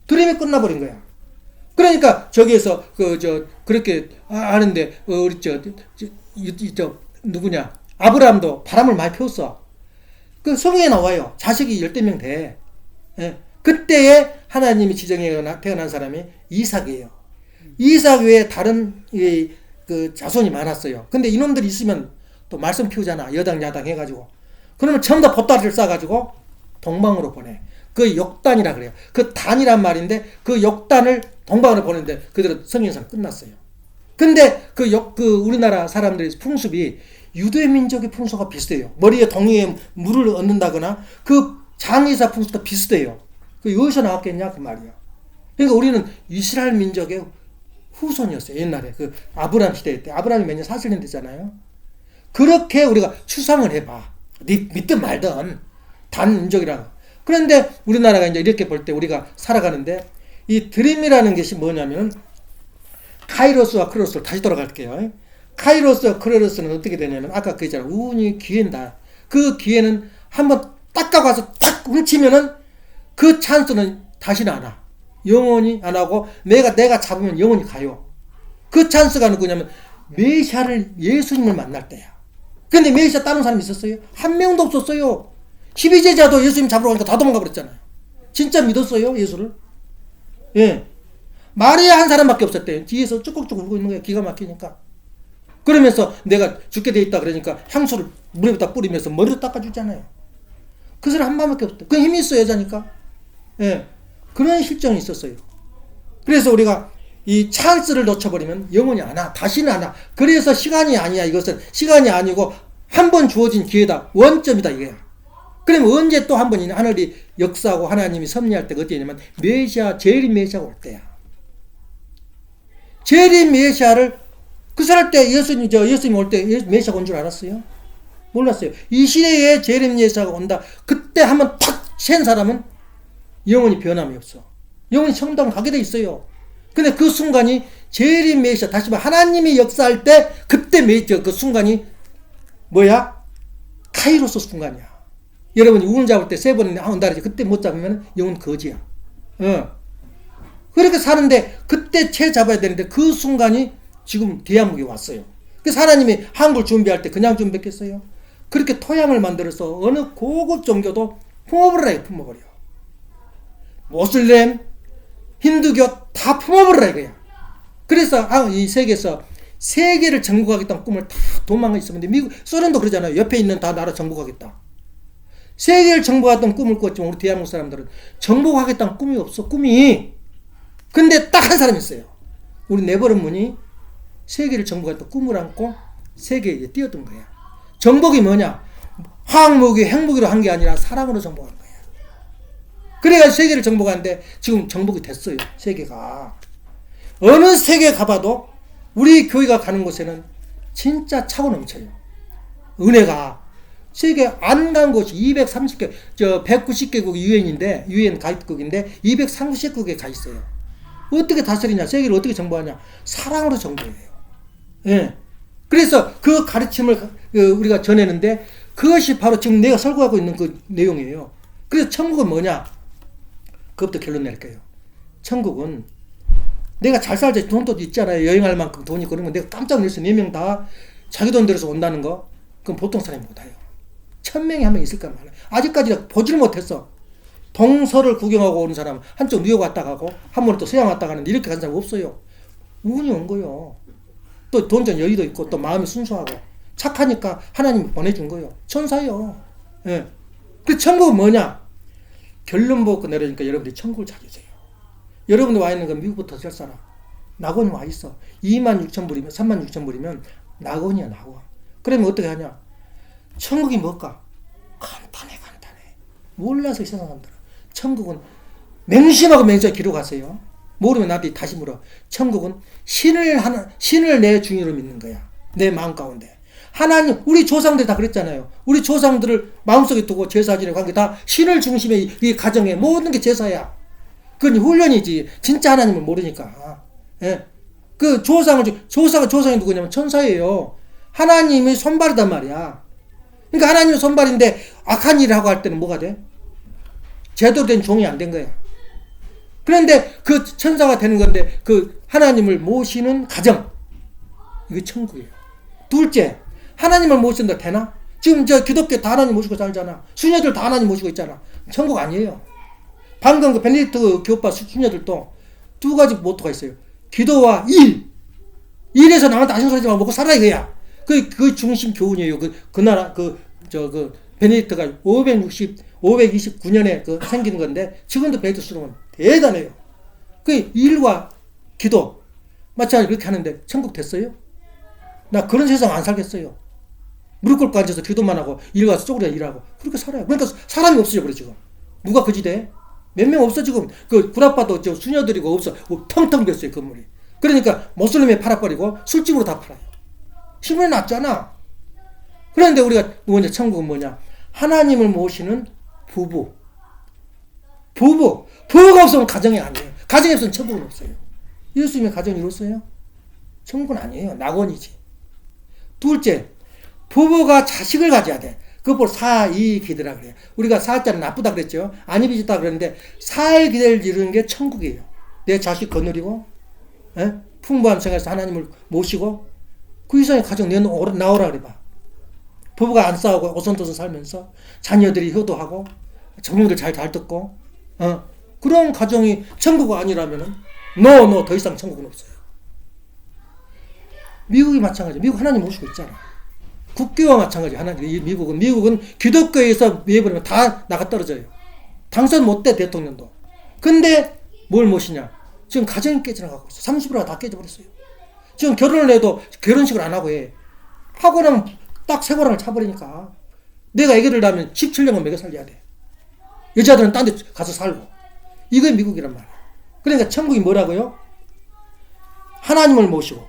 드림이 끝나버린 거야. 그러니까 저기에서 그렇게 하는데 우리 누구냐? 아브라함도 바람을 많이 피웠어. 그 성경에 나와요. 자식이 10명 돼. 예. 그때에 하나님이 지정해 태어난 사람이 이삭이에요. 이삭 외에 다른 그 자손이 많았어요. 근데 이놈들이 있으면 또 말씀 피우잖아. 여당 야당 해가지고. 그러면 전부 다 보따리를 싸가지고 동방으로 보내. 그 역단이라 그래요. 그 단이란 말인데 그 역단을 동방으로 보내는데 그대로 성경상 끝났어요. 근데 우리나라 사람들의 풍습이 유대 민족의 풍속과 비슷해요. 머리에 동이에 물을 얹는다거나 그 장의사 풍습과 비슷해요. 그 여기서 나왔겠냐 그 말이야. 그러니까 우리는 이스라엘 민족의 후손이었어요. 옛날에 그 아브라함 시대 때. 아브라함이 몇 년 40년 됐잖아요. 그렇게 우리가 추상을 해봐. 믿든 말든 단 민족이라고. 그런데 우리나라가 이제 이렇게 볼 때 우리가 살아가는데 이 드림이라는 것이 뭐냐면 카이로스와 크로스를 다시 돌아갈게요. 카이로스와 크로스는 어떻게 되냐면 아까 그 있잖아. 운이 기회다. 그 기회는 한번 딱 가고 와서 딱 훔치면은 그 찬스는 다시는 안 와. 영원히 안 하고 내가 잡으면 영원히 가요. 그 찬스가 누구냐면 메시아를 예수님을 만날 때야. 근데 메시아 따는 사람이 있었어요? 한 명도 없었어요. 12제자도 예수님 잡으러 가니까 다 도망가 버렸잖아요. 진짜 믿었어요 예수를? 예. 마리아 한 사람밖에 없었대요. 뒤에서 쭈꾹쭈꾹 울고 있는 거예요. 기가 막히니까. 그러면서 내가 죽게 돼 있다 그러니까 향수를 물에다 뿌리면서 머리를 닦아주잖아요. 그 사람 한 번밖에 없대. 그 힘이 있어 여자니까. 예. 그런 실정이 있었어요. 그래서 우리가 이 찬스를 놓쳐버리면 영원히 안 와. 다시는 안 와. 그래서 시간이 아니야. 이것은 시간이 아니고 한 번 주어진 기회다. 원점이다 이거야. 그러면 언제 또 한 번 하늘이 역사하고 하나님이 섭리할 때가 어디냐면 메시아, 재림 메시아가 올 때야. 재림 메시아를 그 살 때 예수님 올 때 메시아가 온 줄 알았어요? 몰랐어요. 이 시대에 재림 메시아가 온다. 그때 한번 탁 센 사람은 영원히 변함이 없어. 영원히 천당 가게 돼 있어요. 근데 그 순간이 재림 메시아, 다시 말해 하나님이 역사할 때 그때 그 순간이 뭐야? 카이로스 순간이야. 여러분이 우물 잡을 때 세 번이나 온다 그러지. 그때 못 잡으면 영은 거지야. 그렇게 사는데 그때 채 잡아야 되는데 그 순간이 지금 대한민국에 왔어요. 그래서 하나님이 한국을 준비할 때 그냥 준비했겠어요? 그렇게 토양을 만들어서 어느 고급 종교도 품어버리라, 품어버려. 모슬렘, 힌두교 다 품어버리라 이거야. 그래서 이 세계에서 세계를 정복하겠다는 꿈을 다 도망가 있었는데 미국, 소련도 그러잖아요. 옆에 있는 다 나라 정복하겠다. 세계를 정복하겠다는 꿈을 꿨지만 우리 대한민국 사람들은 정복하겠다는 꿈이 없어. 꿈이. 근데 딱 한 사람이 있어요. 우리 네버런문이 세계를 정복하겠다는 꿈을 안고 세계에 뛰어든 거야. 정복이 뭐냐? 화학무기, 핵무기로 한 게 아니라 사랑으로 정복한 거야. 그래가지고 세계를 정복하는데 지금 정복이 됐어요. 세계가. 어느 세계 가봐도 우리 교회가 가는 곳에는 진짜 차고 넘쳐요. 은혜가. 세계 안 간 곳이 230개, 190개국 유엔인데, 유엔 가입국인데 230개국에 가 있어요. 어떻게 다스리냐? 세계를 어떻게 정복하냐? 사랑으로 정복해요. 예. 그래서 그 가르침을 우리가 전했는데 그것이 바로 지금 내가 설교하고 있는 그 내용이에요. 그래서 천국은 뭐냐? 그것부터 결론 낼게요. 천국은 내가 잘 살자 돈도 있잖아요. 여행할 만큼 돈이 그런 거 내가 깜짝 놀랐어요. 4명 다 자기 돈 들여서 온다는 거. 그건 보통 사람이 못해요. 1000명이 한 명 있을까 말이야. 아직까지 보지를 못했어. 동서를 구경하고 오는 사람 한쪽 뉴욕 왔다 가고 한 번은 또 서양 왔다 가는데 이렇게 간 사람 없어요. 운이 온 거예요. 또 돈전 여유도 있고 또 마음이 순수하고 착하니까 하나님이 보내준 거예요. 천사예요. 예. 그 천국은 뭐냐? 결론 보고 내려니까 여러분들이 천국을 찾으세요. 여러분들 와 있는 건 미국부터 잘 살아. 낙원이 와 있어. 26,000불이면 36,000불이면 낙원이야 낙원. 그러면 어떻게 하냐? 천국이 뭘까? 간단해. 몰라서 이 세상 사람들은. 천국은 맹심하고 맹세하게 기록하세요. 모르면 나한테 다시 물어. 천국은 신을 내 중의로 믿는 거야. 내 마음 가운데. 하나님, 우리 조상들이 다 그랬잖아요. 우리 조상들을 마음속에 두고 제사 지내고 한 게 다 신을 중심에 이 가정에 모든 게 제사야. 그건 훈련이지. 진짜 하나님을 모르니까. 예. 그 조상이 누구냐면 천사예요. 하나님이 손발이단 말이야. 그러니까 하나님의 손발인데 악한 일을 하고 할 때는 뭐가 돼? 제대로 된 종이 안 된 거야. 그런데 그 천사가 되는 건데 그 하나님을 모시는 가정. 이게 천국이에요. 둘째, 하나님을 모신다 되나? 지금 기독교 다 하나님 모시고 살잖아. 수녀들 다 하나님 모시고 있잖아. 천국 아니에요. 방금 그 베네딕트 교파 수녀들도 두 가지 모토가 있어요. 기도와 일. 일에서 남한테 아쉬운 소리지 말고 먹고 살아 이거야. 그 중심 교훈이에요. 그 나라, 베네딕트가 529년에 생긴 건데, 지금도 베네딕트 수령은 대단해요. 그 일과 기도, 마찬가지로 그렇게 하는데, 천국 됐어요? 나 그런 세상 안 살겠어요. 무릎 꿇고 앉아서 기도만 하고, 일 가서 쪼그려 일하고, 그렇게 살아요. 그러니까 사람이 없어져, 그래, 지금. 누가 거지대? 몇 명 없어, 지금. 구라파도 수녀들이고 없어. 텅텅 비었어요, 건물이. 그러니까, 모슬림에 팔아버리고, 술집으로 다 팔아요. 신문에 났잖아. 그런데 우리가 천국은 뭐냐? 하나님을 모시는 부부. 부부가 없으면 가정이 아니에요. 가정이 없으면 천국은 없어요. 예수님의 가정이 이뤘어요? 천국은 아니에요. 낙원이지. 둘째, 부부가 자식을 가져야 돼. 그걸 사이 기대라 그래요. 우리가 사자는 나쁘다 그랬죠. 안 입어졌다 그랬는데 사의 기대를 이루는 게 천국이에요. 내 자식 거느리고 풍부한 생활에서 하나님을 모시고 그 이상의 가정 나오라 그래 봐. 부부가 안 싸우고 오손도손 살면서 자녀들이 효도하고 정령들 잘 듣고 그런 가정이 천국 아니라면은 노 더 이상 천국은 없어요. 미국이 마찬가지. 미국 하나님 모시고 있잖아. 국교와 마찬가지. 하나님 미국은 기독교에서 예버리면 다 나가 떨어져요. 당선 못돼 대통령도. 근데 뭘 모시냐? 지금 가정이 깨져나가고 있어. 30%가 다 깨져버렸어요. 지금 결혼을 해도 결혼식을 안 하고 해. 하고 나면 딱 세고랑을 차버리니까 내가 애기를 낳으면 17년은 먹여 살려야 돼. 여자들은 딴 데 가서 살고. 이게 미국이란 말이야. 그러니까 천국이 뭐라고요? 하나님을 모시고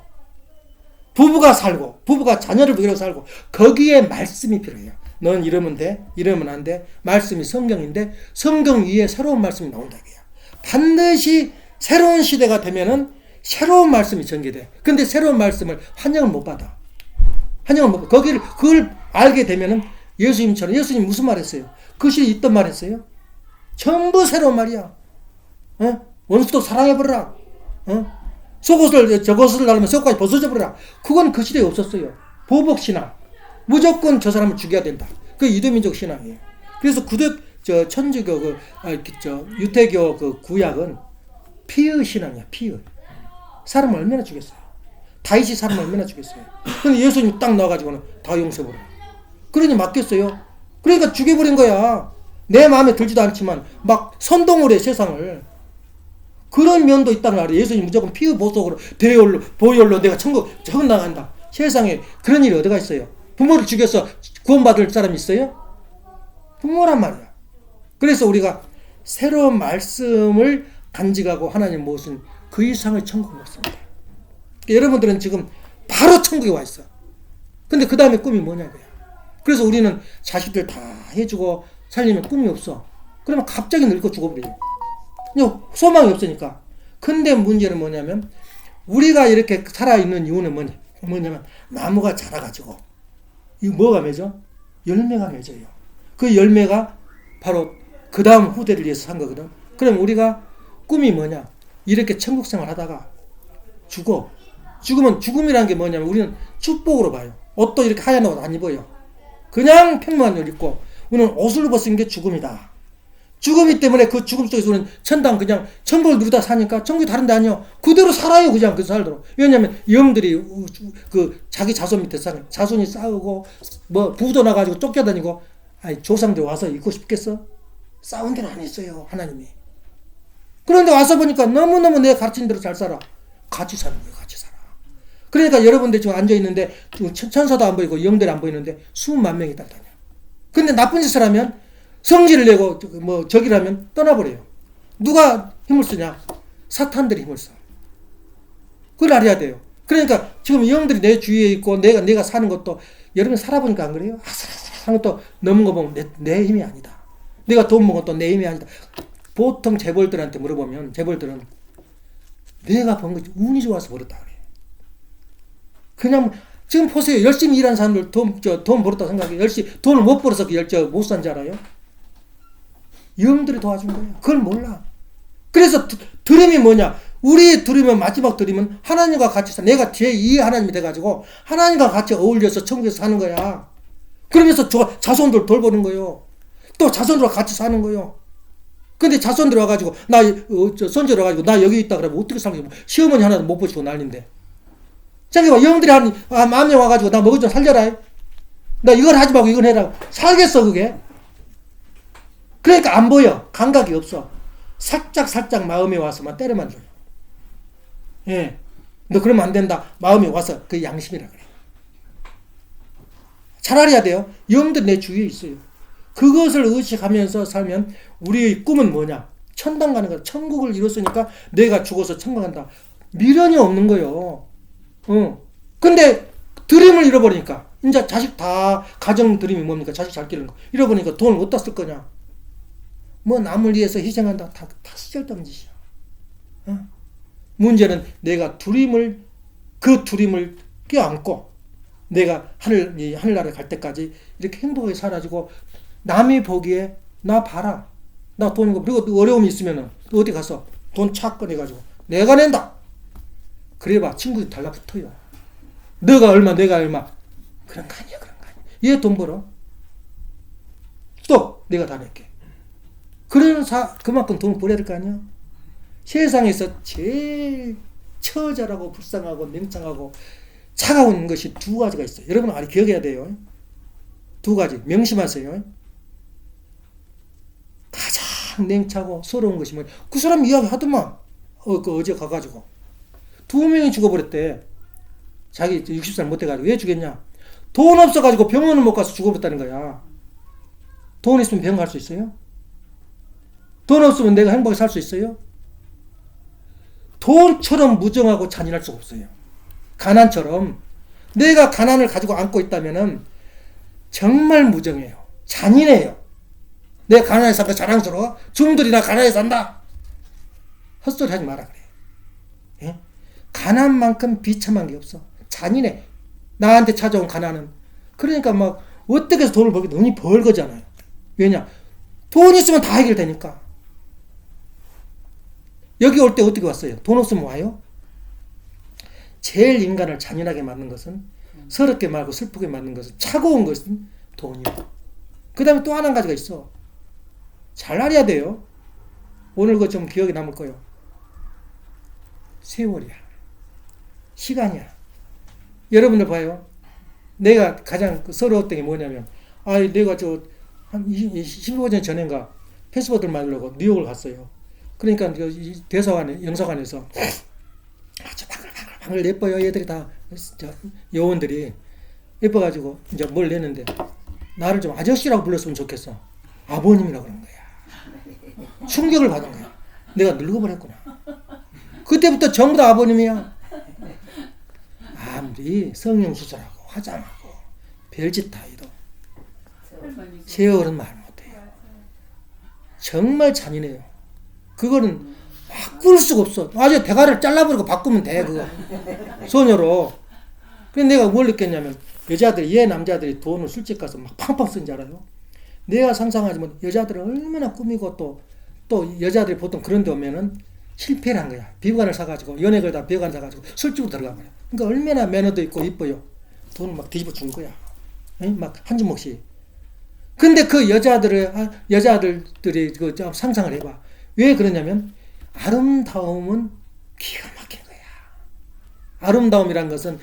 부부가 살고 부부가 자녀를 먹이고 살고 거기에 말씀이 필요해요. 넌 이러면 돼. 이러면 안 돼. 말씀이 성경인데 성경 위에 새로운 말씀이 나온다 이거야. 반드시 새로운 시대가 되면은 새로운 말씀이 전개돼. 근데 새로운 말씀을 환영을 못 받아. 환영을 못 받아. 그걸 알게 되면은 예수님처럼 예수님 무슨 말 했어요? 그 시대에 있던 말 했어요? 전부 새로운 말이야. 원수도 사랑해버려라. 저것을 나르면 속까지 벗어져버려라. 그건 그 시대에 없었어요. 보복신앙. 무조건 저 사람을 죽여야 된다. 그 이도민족 신앙이에요. 그래서 천주교, 유태교 그 구약은 피의 신앙이야, 피의. 사람을 얼마나 죽였어요. 다윗이 사람을 얼마나 죽였어요. 근데 예수님 딱 나와가지고는 다 용서해버려. 그러니 맡겼어요. 그러니까 죽여버린 거야. 내 마음에 들지도 않지만 막 선동을 해, 세상을. 그런 면도 있다는 말이에요. 예수님 무조건 피의 보석으로, 보혈로 내가 천국 나간다. 세상에 그런 일이 어디가 있어요? 부모를 죽여서 구원받을 사람이 있어요? 부모란 말이야. 그래서 우리가 새로운 말씀을 간직하고 하나님 모신 그 이상의 천국은 없습니다. 여러분들은 지금 바로 천국에 와 있어. 근데 그 다음에 꿈이 뭐냐고요. 그래서 우리는 자식들 다 해주고 살리면 꿈이 없어. 그러면 갑자기 늙어 죽어버려요. 소망이 없으니까. 근데 문제는 뭐냐면 우리가 이렇게 살아있는 이유는 뭐냐면 나무가 자라가지고 이 뭐가 맺어? 열매가 맺어요. 그 열매가 바로 그 다음 후대를 위해서 산 거거든. 그럼 우리가 꿈이 뭐냐? 이렇게 천국 생활 하다가 죽으면 죽음이라는 게 뭐냐면 우리는 축복으로 봐요. 옷도 이렇게 하얀 옷 안 입어요. 그냥 평범한 옷 입고 우리는 옷을 벗은 게 죽음이다. 죽음이 때문에 그 죽음 속에서 우리는 천당 그냥 천국을 누리다 사니까 천국이 다른 데 아니요. 그대로 살아요. 그냥 그 살도록. 왜냐면 영들이 그 자기 자손 밑에 사는 자손이 싸우고 뭐 부도 나가지고 쫓겨다니고 아니 조상들 와서 있고 싶겠어? 싸운 데는 안 있어요. 하나님이. 그런데 와서 보니까 너무너무 내가 가르친 대로 잘 살아. 같이 사는 거예요. 같이 살아. 그러니까 여러분들 지금 앉아있는데 천사도 안 보이고 영들이 안 보이는데 수만 명이 딱 다녀. 근데 나쁜 짓을 하면 성질을 내고 뭐 적이라면 떠나버려요. 누가 힘을 쓰냐? 사탄들이 힘을 써. 그걸 알아야 돼요. 그러니까 지금 영들이 내 주위에 있고 내가 사는 것도 여러분 살아보니까 안 그래요? 아슬아슬한 것도 넘은 거 보면 내 힘이 아니다. 내가 돈 먹은 것도 내 힘이 아니다. 보통 재벌들한테 물어보면 재벌들은 내가 번 거지 운이 좋아서 벌었다 그래. 그냥 지금 보세요. 열심히 일하는 사람들 돈 벌었다 생각해. 열심히 돈을 못 벌어서 못 산 줄 알아요? 영들이 도와준 거야. 그걸 몰라. 그래서 드림이 뭐냐? 우리의 드림은 마지막 드림은 하나님과 같이 사. 내가 제2의 하나님이 돼가지고 하나님과 같이 어울려서 천국에서 사는 거야. 그러면서 자손들 돌보는 거요. 또 자손들과 같이 사는 거요. 근데 자손들 와가지고 손절 와가지고 나 여기 있다 그러면 어떻게 살겠어? 시어머니 하나도 못 보시고 난린데. 생각해봐. 영들이 마음에 와가지고 나 먹을 좀 살려라. 나 이걸 하지 말고 이걸 해라. 살겠어 그게? 그러니까 안 보여. 감각이 없어. 살짝 마음에 와서만 때려만 줘요. 예. 너 그러면 안 된다. 마음에 와서 그 양심이라 그래. 잘 알아야 돼요. 영들 내 주위에 있어요. 그것을 의식하면서 살면 우리의 꿈은 뭐냐? 천당 가는 거야. 천국을 이뤘으니까 내가 죽어서 천국 간다. 미련이 없는 거예요. 근데 드림을 잃어버리니까 이제 자식 다 가정 드림이 뭡니까? 자식 잘 기르는 거. 잃어버리니까 돈을 어디다 쓸 거냐? 뭐 남을 위해서 희생한다. 다 쓸데없는 짓이야. 문제는 내가 그 드림을 껴안고 내가 하늘나라에 갈 때까지 이렇게 행복하게 살아지고 남이 보기에 나 봐라. 나 돈 있고 그리고 어려움이 있으면 어디 가서 돈 착 꺼내가지고 내가 낸다. 그래봐 친구들이 달라붙어요. 너가 얼마 내가 얼마. 그런 거 아니야. 얘 돈 벌어. 또 내가 다 낼게. 그만큼 돈을 벌어야 될 거 아니야? 세상에서 제일 처절하고 불쌍하고 냉창하고 차가운 것이 두 가지가 있어요. 여러분 아주 기억해야 돼요. 두 가지 명심하세요. 가장 냉차고 서러운 것이 뭐냐? 그 사람 이야기 하더만 어제 가가지고 2명이 죽어버렸대. 자기 60살 못 돼가지고. 왜 죽였냐? 돈 없어가지고 병원을 못 가서 죽어버렸다는 거야. 돈 있으면 병원 갈 수 있어요? 돈 없으면 내가 행복하게 살 수 있어요? 돈처럼 무정하고 잔인할 수가 없어요. 가난처럼. 내가 가난을 가지고 안고 있다면은 정말 무정해요. 잔인해요. 내가 가난해 산다 자랑스러워? 중들이 나 가난해 산다? 헛소리 하지 마라 그래. 예? 가난만큼 비참한 게 없어. 잔인해. 나한테 찾아온 가난은. 그러니까 막 어떻게 해서 돈을 벌게 돈이 벌거잖아요. 왜냐? 돈 있으면 다 해결되니까. 여기 올 때 어떻게 왔어요? 돈 없으면 와요? 제일 인간을 잔인하게 만든 것은 서럽게 말고 슬프게 만든 것은 차가운 것은 돈이에요. 그 다음에 또 하나 가지가 있어. 잘 알아야 돼요. 오늘 그 좀 기억에 남을 거예요. 세월이야. 시간이야. 여러분들 봐요. 내가 가장 서러웠던 게 뭐냐면 내가 한 15년 전인가 패스포트를 만들려고 뉴욕을 갔어요. 그러니까 대사관, 영사관에서 아주 방글방글 예뻐요. 얘들이 다 요원들이 예뻐가지고 이제 뭘 내는데 나를 좀 아저씨라고 불렀으면 좋겠어. 아버님이라고 그런 거야. 충격을 받은 거야. 내가 늙어버렸구나. 그때부터 전부 다 아버님이야. 아무리 성형수술하고 화장하고 별짓 다 해도 세월은 말 못해요. 정말 잔인해요. 그거는 바꿀 수가 없어. 아주 대가리를 잘라버리고 바꾸면 돼 그거. 소녀로. 그래서 내가 뭘 느꼈냐면 여자들이 남자들이 돈을 술집 가서 막 팡팡 쓴 줄 알아요. 내가 상상하지만 여자들은 얼마나 꾸미고 또 여자들이 보통 그런 데 오면은 실패를 한 거야. 비관을 사가지고 연예걸 다 비관을 사가지고 술집으로 들어간 거야. 그러니까 얼마나 매너도 있고 이뻐요. 돈을 막 뒤집어 준 거야. 막 한 주먹씩. 근데 그 여자들이 그 상상을 해봐. 왜 그러냐면 아름다움은 기가 막힌 거야. 아름다움이란 것은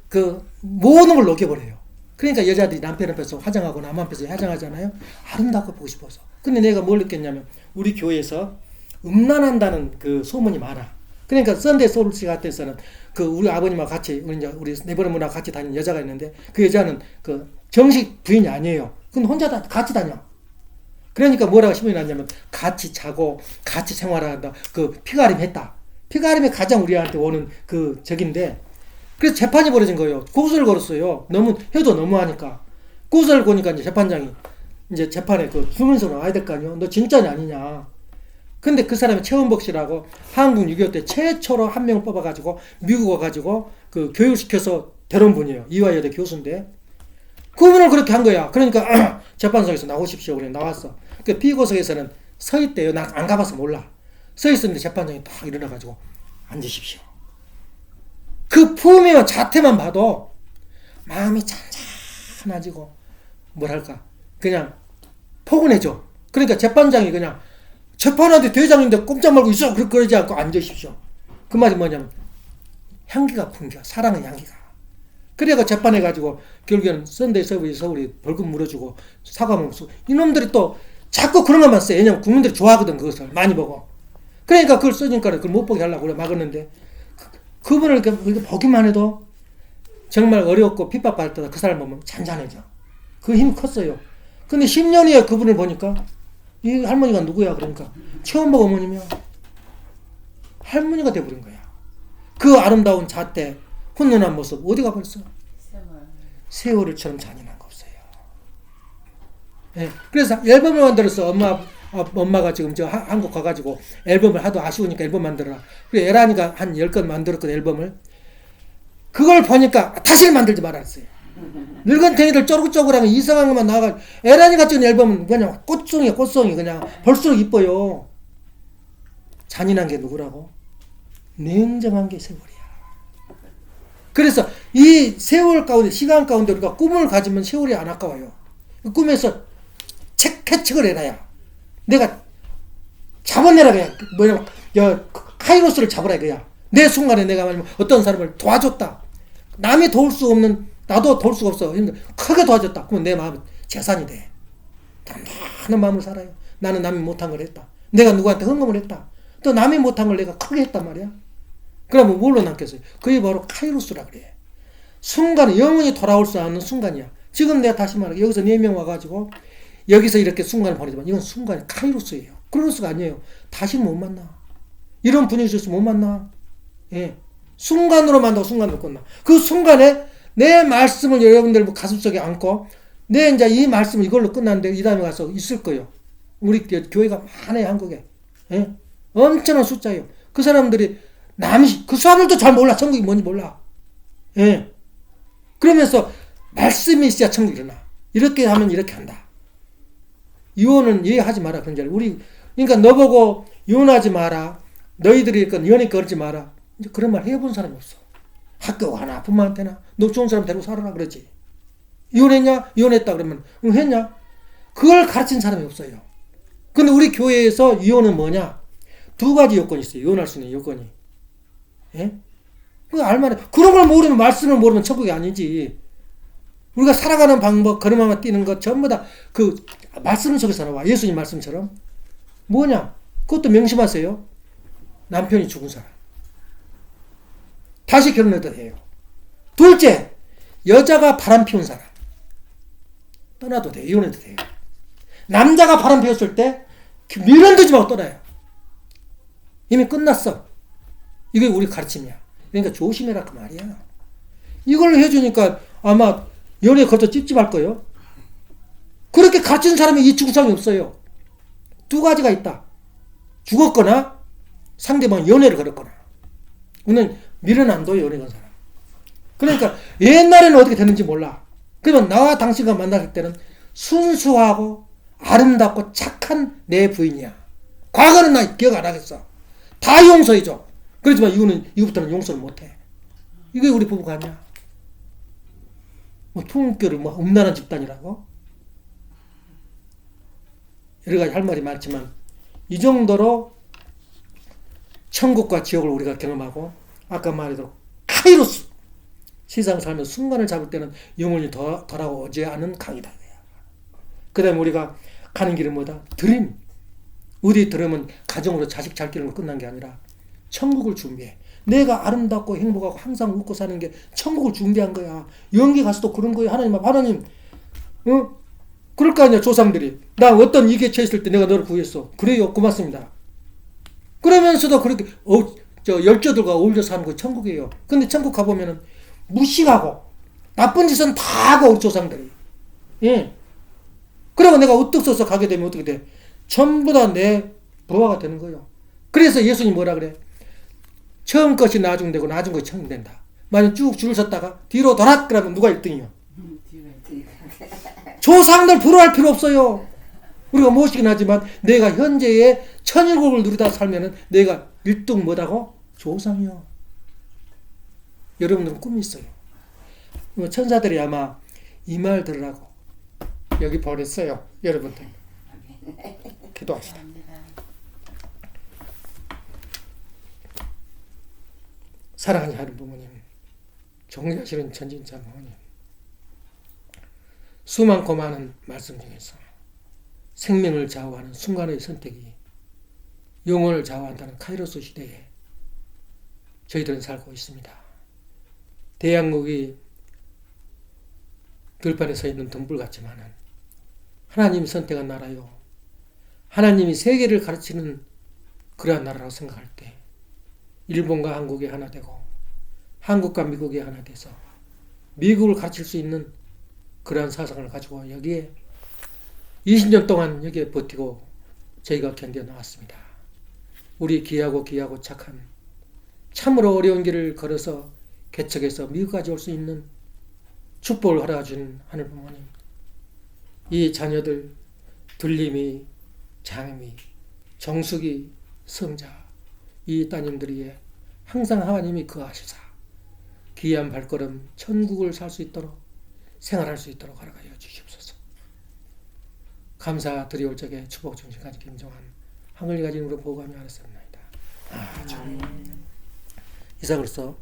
그 모든 걸 녹여버려요. 그러니까 여자들이 남편 앞에서 화장하고 남 앞에서 화장하잖아요. 아름답고 보고 싶어서. 근데 내가 뭘 느꼈냐면 우리 교회에서 음란한다는 그 소문이 많아. 그러니까 썬데이 소울시 같아서는 그 우리 아버님하고 같이 우리 네버너무나 같이 다니는 여자가 있는데 그 여자는 그 정식 부인이 아니에요. 근데 혼자 같이 다녀. 그러니까 뭐라고 신문이 났냐면 같이 자고 같이 생활한다. 그 피가림 했다. 피가림이 가장 우리한테 오는 그 적인데 그래서 재판이 벌어진 거예요. 고소를 걸었어요. 해도 너무하니까. 고소를 거니까 이제 재판장이 이제 재판에 그 주문서로 와야 될 거 아니에요. 너 진짜냐 아니냐. 근데 그 사람이 최원복 씨라고 한국 6.25 때 최초로 한 명을 뽑아가지고 미국 와가지고 그 교육시켜서 데려온 분이에요. 이화여대 교수인데. 그분을 그렇게 한 거야. 그러니까 재판석에서 나오십시오. 그래 나왔어. 그 피고석에서는 서 있대요. 난 안 가봐서 몰라. 서 있었는데 재판장이 딱 일어나가지고 앉으십시오. 그 품위와 자태만 봐도 마음이 잔잔해지고 뭐랄까 그냥 포근해져. 그러니까 재판장이 그냥 재판한테 대장인데 꼼짝 말고 있어 그러지 않고 앉으십시오. 그 말이 뭐냐면 향기가 풍겨. 사랑의 향기가. 그래가 재판해가지고 결국에는 썬데이 서울이 벌금 물어주고 사과 먹고 이놈들이 또 자꾸 그런 것만 써. 왜냐면 국민들이 좋아하거든. 그것을 많이 보고. 그러니까 그걸 써니까 그걸 못 보게 하려고 그래 막았는데 그분을 이렇게 보기만 해도 정말 어렵고 핍박받을 때다 그 사람 보면 잔잔해져. 그 힘이 컸어요. 근데 10년 후에 그분을 보니까 이 할머니가 누구야? 그러니까 최원복 어머님이야. 할머니가 돼버린 거야. 그 아름다운 잣대 훈훈한 모습 어디 가버렸어? 세월을처럼 잔인한 거 없어요. 네. 그래서 앨범을 만들었어. 엄마가 지금 한국 가가지고 앨범을 하도 아쉬우니까 앨범 만들어라. 그래 에란이가 한 10건 만들었거든 앨범을. 그걸 보니까 다시는 만들지 말았어요. 늙은탱이들 쪼글쪼글하면 이상한 것만 나와가지고 에란이가 찍은 앨범은 그냥 꽃송이 그냥 볼수록 이뻐요. 잔인한 게 누구라고? 냉정한 게 세월이야. 그래서 이 세월 가운데 시간 가운데 우리가 꿈을 가지면 세월이 안 아까워요. 꿈에서 캐책을 해놔야 내가 잡아내라 그냥 뭐냐 카이로스를 잡으라 이거야. 내 순간에 내가 말하면 어떤 사람을 도와줬다. 남이 도울 수 없는 나도 도울 수가 없어. 크게 도와줬다. 그러면 내 마음은 재산이 돼. 단단한 마음을 살아요. 나는 남이 못한 걸 했다. 내가 누구한테 헌금을 했다. 또 남이 못한 걸 내가 크게 했단 말이야. 그러면 뭘로 남겠어요? 그게 바로 카이로스라 그래. 순간에 영원히 돌아올 수 없는 순간이야. 지금 내가 다시 말할게. 여기서 4명 와가지고 여기서 이렇게 순간을 보내지만 이건 순간이 카이로스예요. 크로노스가 아니에요. 다시는 못 만나. 이런 분위기 있으면 못 만나. 예. 순간으로 만나고 순간으로 끝나. 그 순간에 내 말씀을 여러분들 가슴속에 안고 내 이제 이 말씀을 이걸로 끝났는데 이 다음에 가서 있을 거예요. 우리 교회가 많아요, 한국에. 예? 엄청난 숫자예요. 그 사람들이 그 사람들도 잘 몰라. 천국이 뭔지 몰라. 예. 그러면서 말씀이 있어야 천국이 일어나. 이렇게 하면 이렇게 한다. 이혼은 이해하지 마라. 그러니까 너보고 이혼하지 마라. 너희들이 연애 걸지 마라. 이제 그런 말 해본 사람이 없어. 학교 가나 부모한테나 너 좋은 사람 데리고 살아라 그러지. 이혼했냐? 이혼했다 그러면 응 했냐? 그걸 가르친 사람이 없어요. 근데 우리 교회에서 이혼은 뭐냐? 2가지 요건이 있어요. 이혼할 수 있는 요건이. 예? 그 알만해. 그런 걸 모르면 말씀을 모르면 천국이 아니지. 우리가 살아가는 방법, 걸음마만 뛰는 것 전부 다 그 말씀 속에서 나와. 예수님 말씀처럼. 뭐냐? 그것도 명심하세요. 남편이 죽은 사람. 다시 결혼해도 해요. 둘째, 여자가 바람 피운 사람. 떠나도 돼요. 이혼해도 돼요. 남자가 바람 피웠을 때 밀어넣지 말고 떠나요. 이미 끝났어. 이게 우리 가르침이야. 그러니까 조심해라 그 말이야. 이걸 해주니까 아마 연애 걸터 찝찝할 거예요. 그렇게 가르치는 사람이 이 증상이 없어요. 2가지가 있다. 죽었거나 상대방 연애를 걸었거나. 우리는 밀은 안 둬요, 연애 건 사람. 그러니까 옛날에는 어떻게 됐는지 몰라. 그러면 나와 당신과 만났을 때는 순수하고 아름답고 착한 내 부인이야. 과거는 나 기억 안 하겠어. 다 용서해줘. 그렇지만 이후부터는 용서를 못해. 이게 우리 부부가 아니야. 통교를 음란한 집단이라고? 여러 가지 할 말이 많지만 이 정도로 천국과 지옥을 우리가 경험하고 아까 말했도록 카이로스 세상 살면서 순간을 잡을 때는 영혼이 돌아오지 않은 강이다. 그 다음에 우리가 가는 길은 뭐다? 드림. 어디 들으면 가정으로 자식 잘 기르는 거 끝난 게 아니라 천국을 준비해. 내가 아름답고 행복하고 항상 웃고 사는 게 천국을 준비한 거야. 연기 가서도 그런 거예요. 하나님, 그럴 거 아니야, 조상들이. 나 어떤 위기에 처했을 때 내가 너를 구했어. 그래요, 고맙습니다. 그러면서도 그렇게, 열조들과 어울려 사는 거 천국이에요. 근데 천국 가보면은 무식하고, 나쁜 짓은 다 하고, 우리 조상들이. 예. 그리고 내가 우뚝 서서 가게 되면 어떻게 돼? 전부 다 내 부하가 되는 거예요. 그래서 예수님 뭐라 그래? 처음 것이 나중 되고 나중 것이 처음 된다. 만약 쭉 줄을 섰다가 뒤로 돌아 그러면 누가 1등이요? 조상들 부러워할 필요 없어요. 우리가 무엇이긴 하지만 내가 현재의 천일국을 누리다 살면은 내가 1등 뭐다고? 조상이요. 여러분들은 꿈이 있어요. 천사들이 아마 이 말 들으라고 여기 보냈어요. 여러분들 기도합시다. 사랑하는 하나님 부모님, 존귀하시는 전진자 부모님, 수많고 많은 말씀 중에서 생명을 좌우하는 순간의 선택이 영혼을 좌우한다는 카이로스 시대에 저희들은 살고 있습니다. 대한민국이 들판에 서 있는 등불 같지만은 하나님이 선택한 나라요. 하나님이 세계를 가르치는 그러한 나라라고 생각할 때 일본과 한국이 하나 되고 한국과 미국이 하나 돼서 미국을 가르칠 수 있는 그러한 사상을 가지고 여기에 20년 동안 여기에 버티고 저희가 견뎌 나왔습니다. 우리 귀하고 착한 참으로 어려운 길을 걸어서 개척해서 미국까지 올 수 있는 축복을 허락해준 하늘 부모님, 이 자녀들 들림이, 장미, 정숙이, 성자 이 따님들이에 항상 하나님이 거하시사 귀한 발걸음 천국을 살 수 있도록 생활할 수 있도록 허락하여 주시옵소서. 감사드리올 적에 축복 중심까지 김정한 한글리 가진 우리 보감이 하였습니다. 아, 참. 이상으로서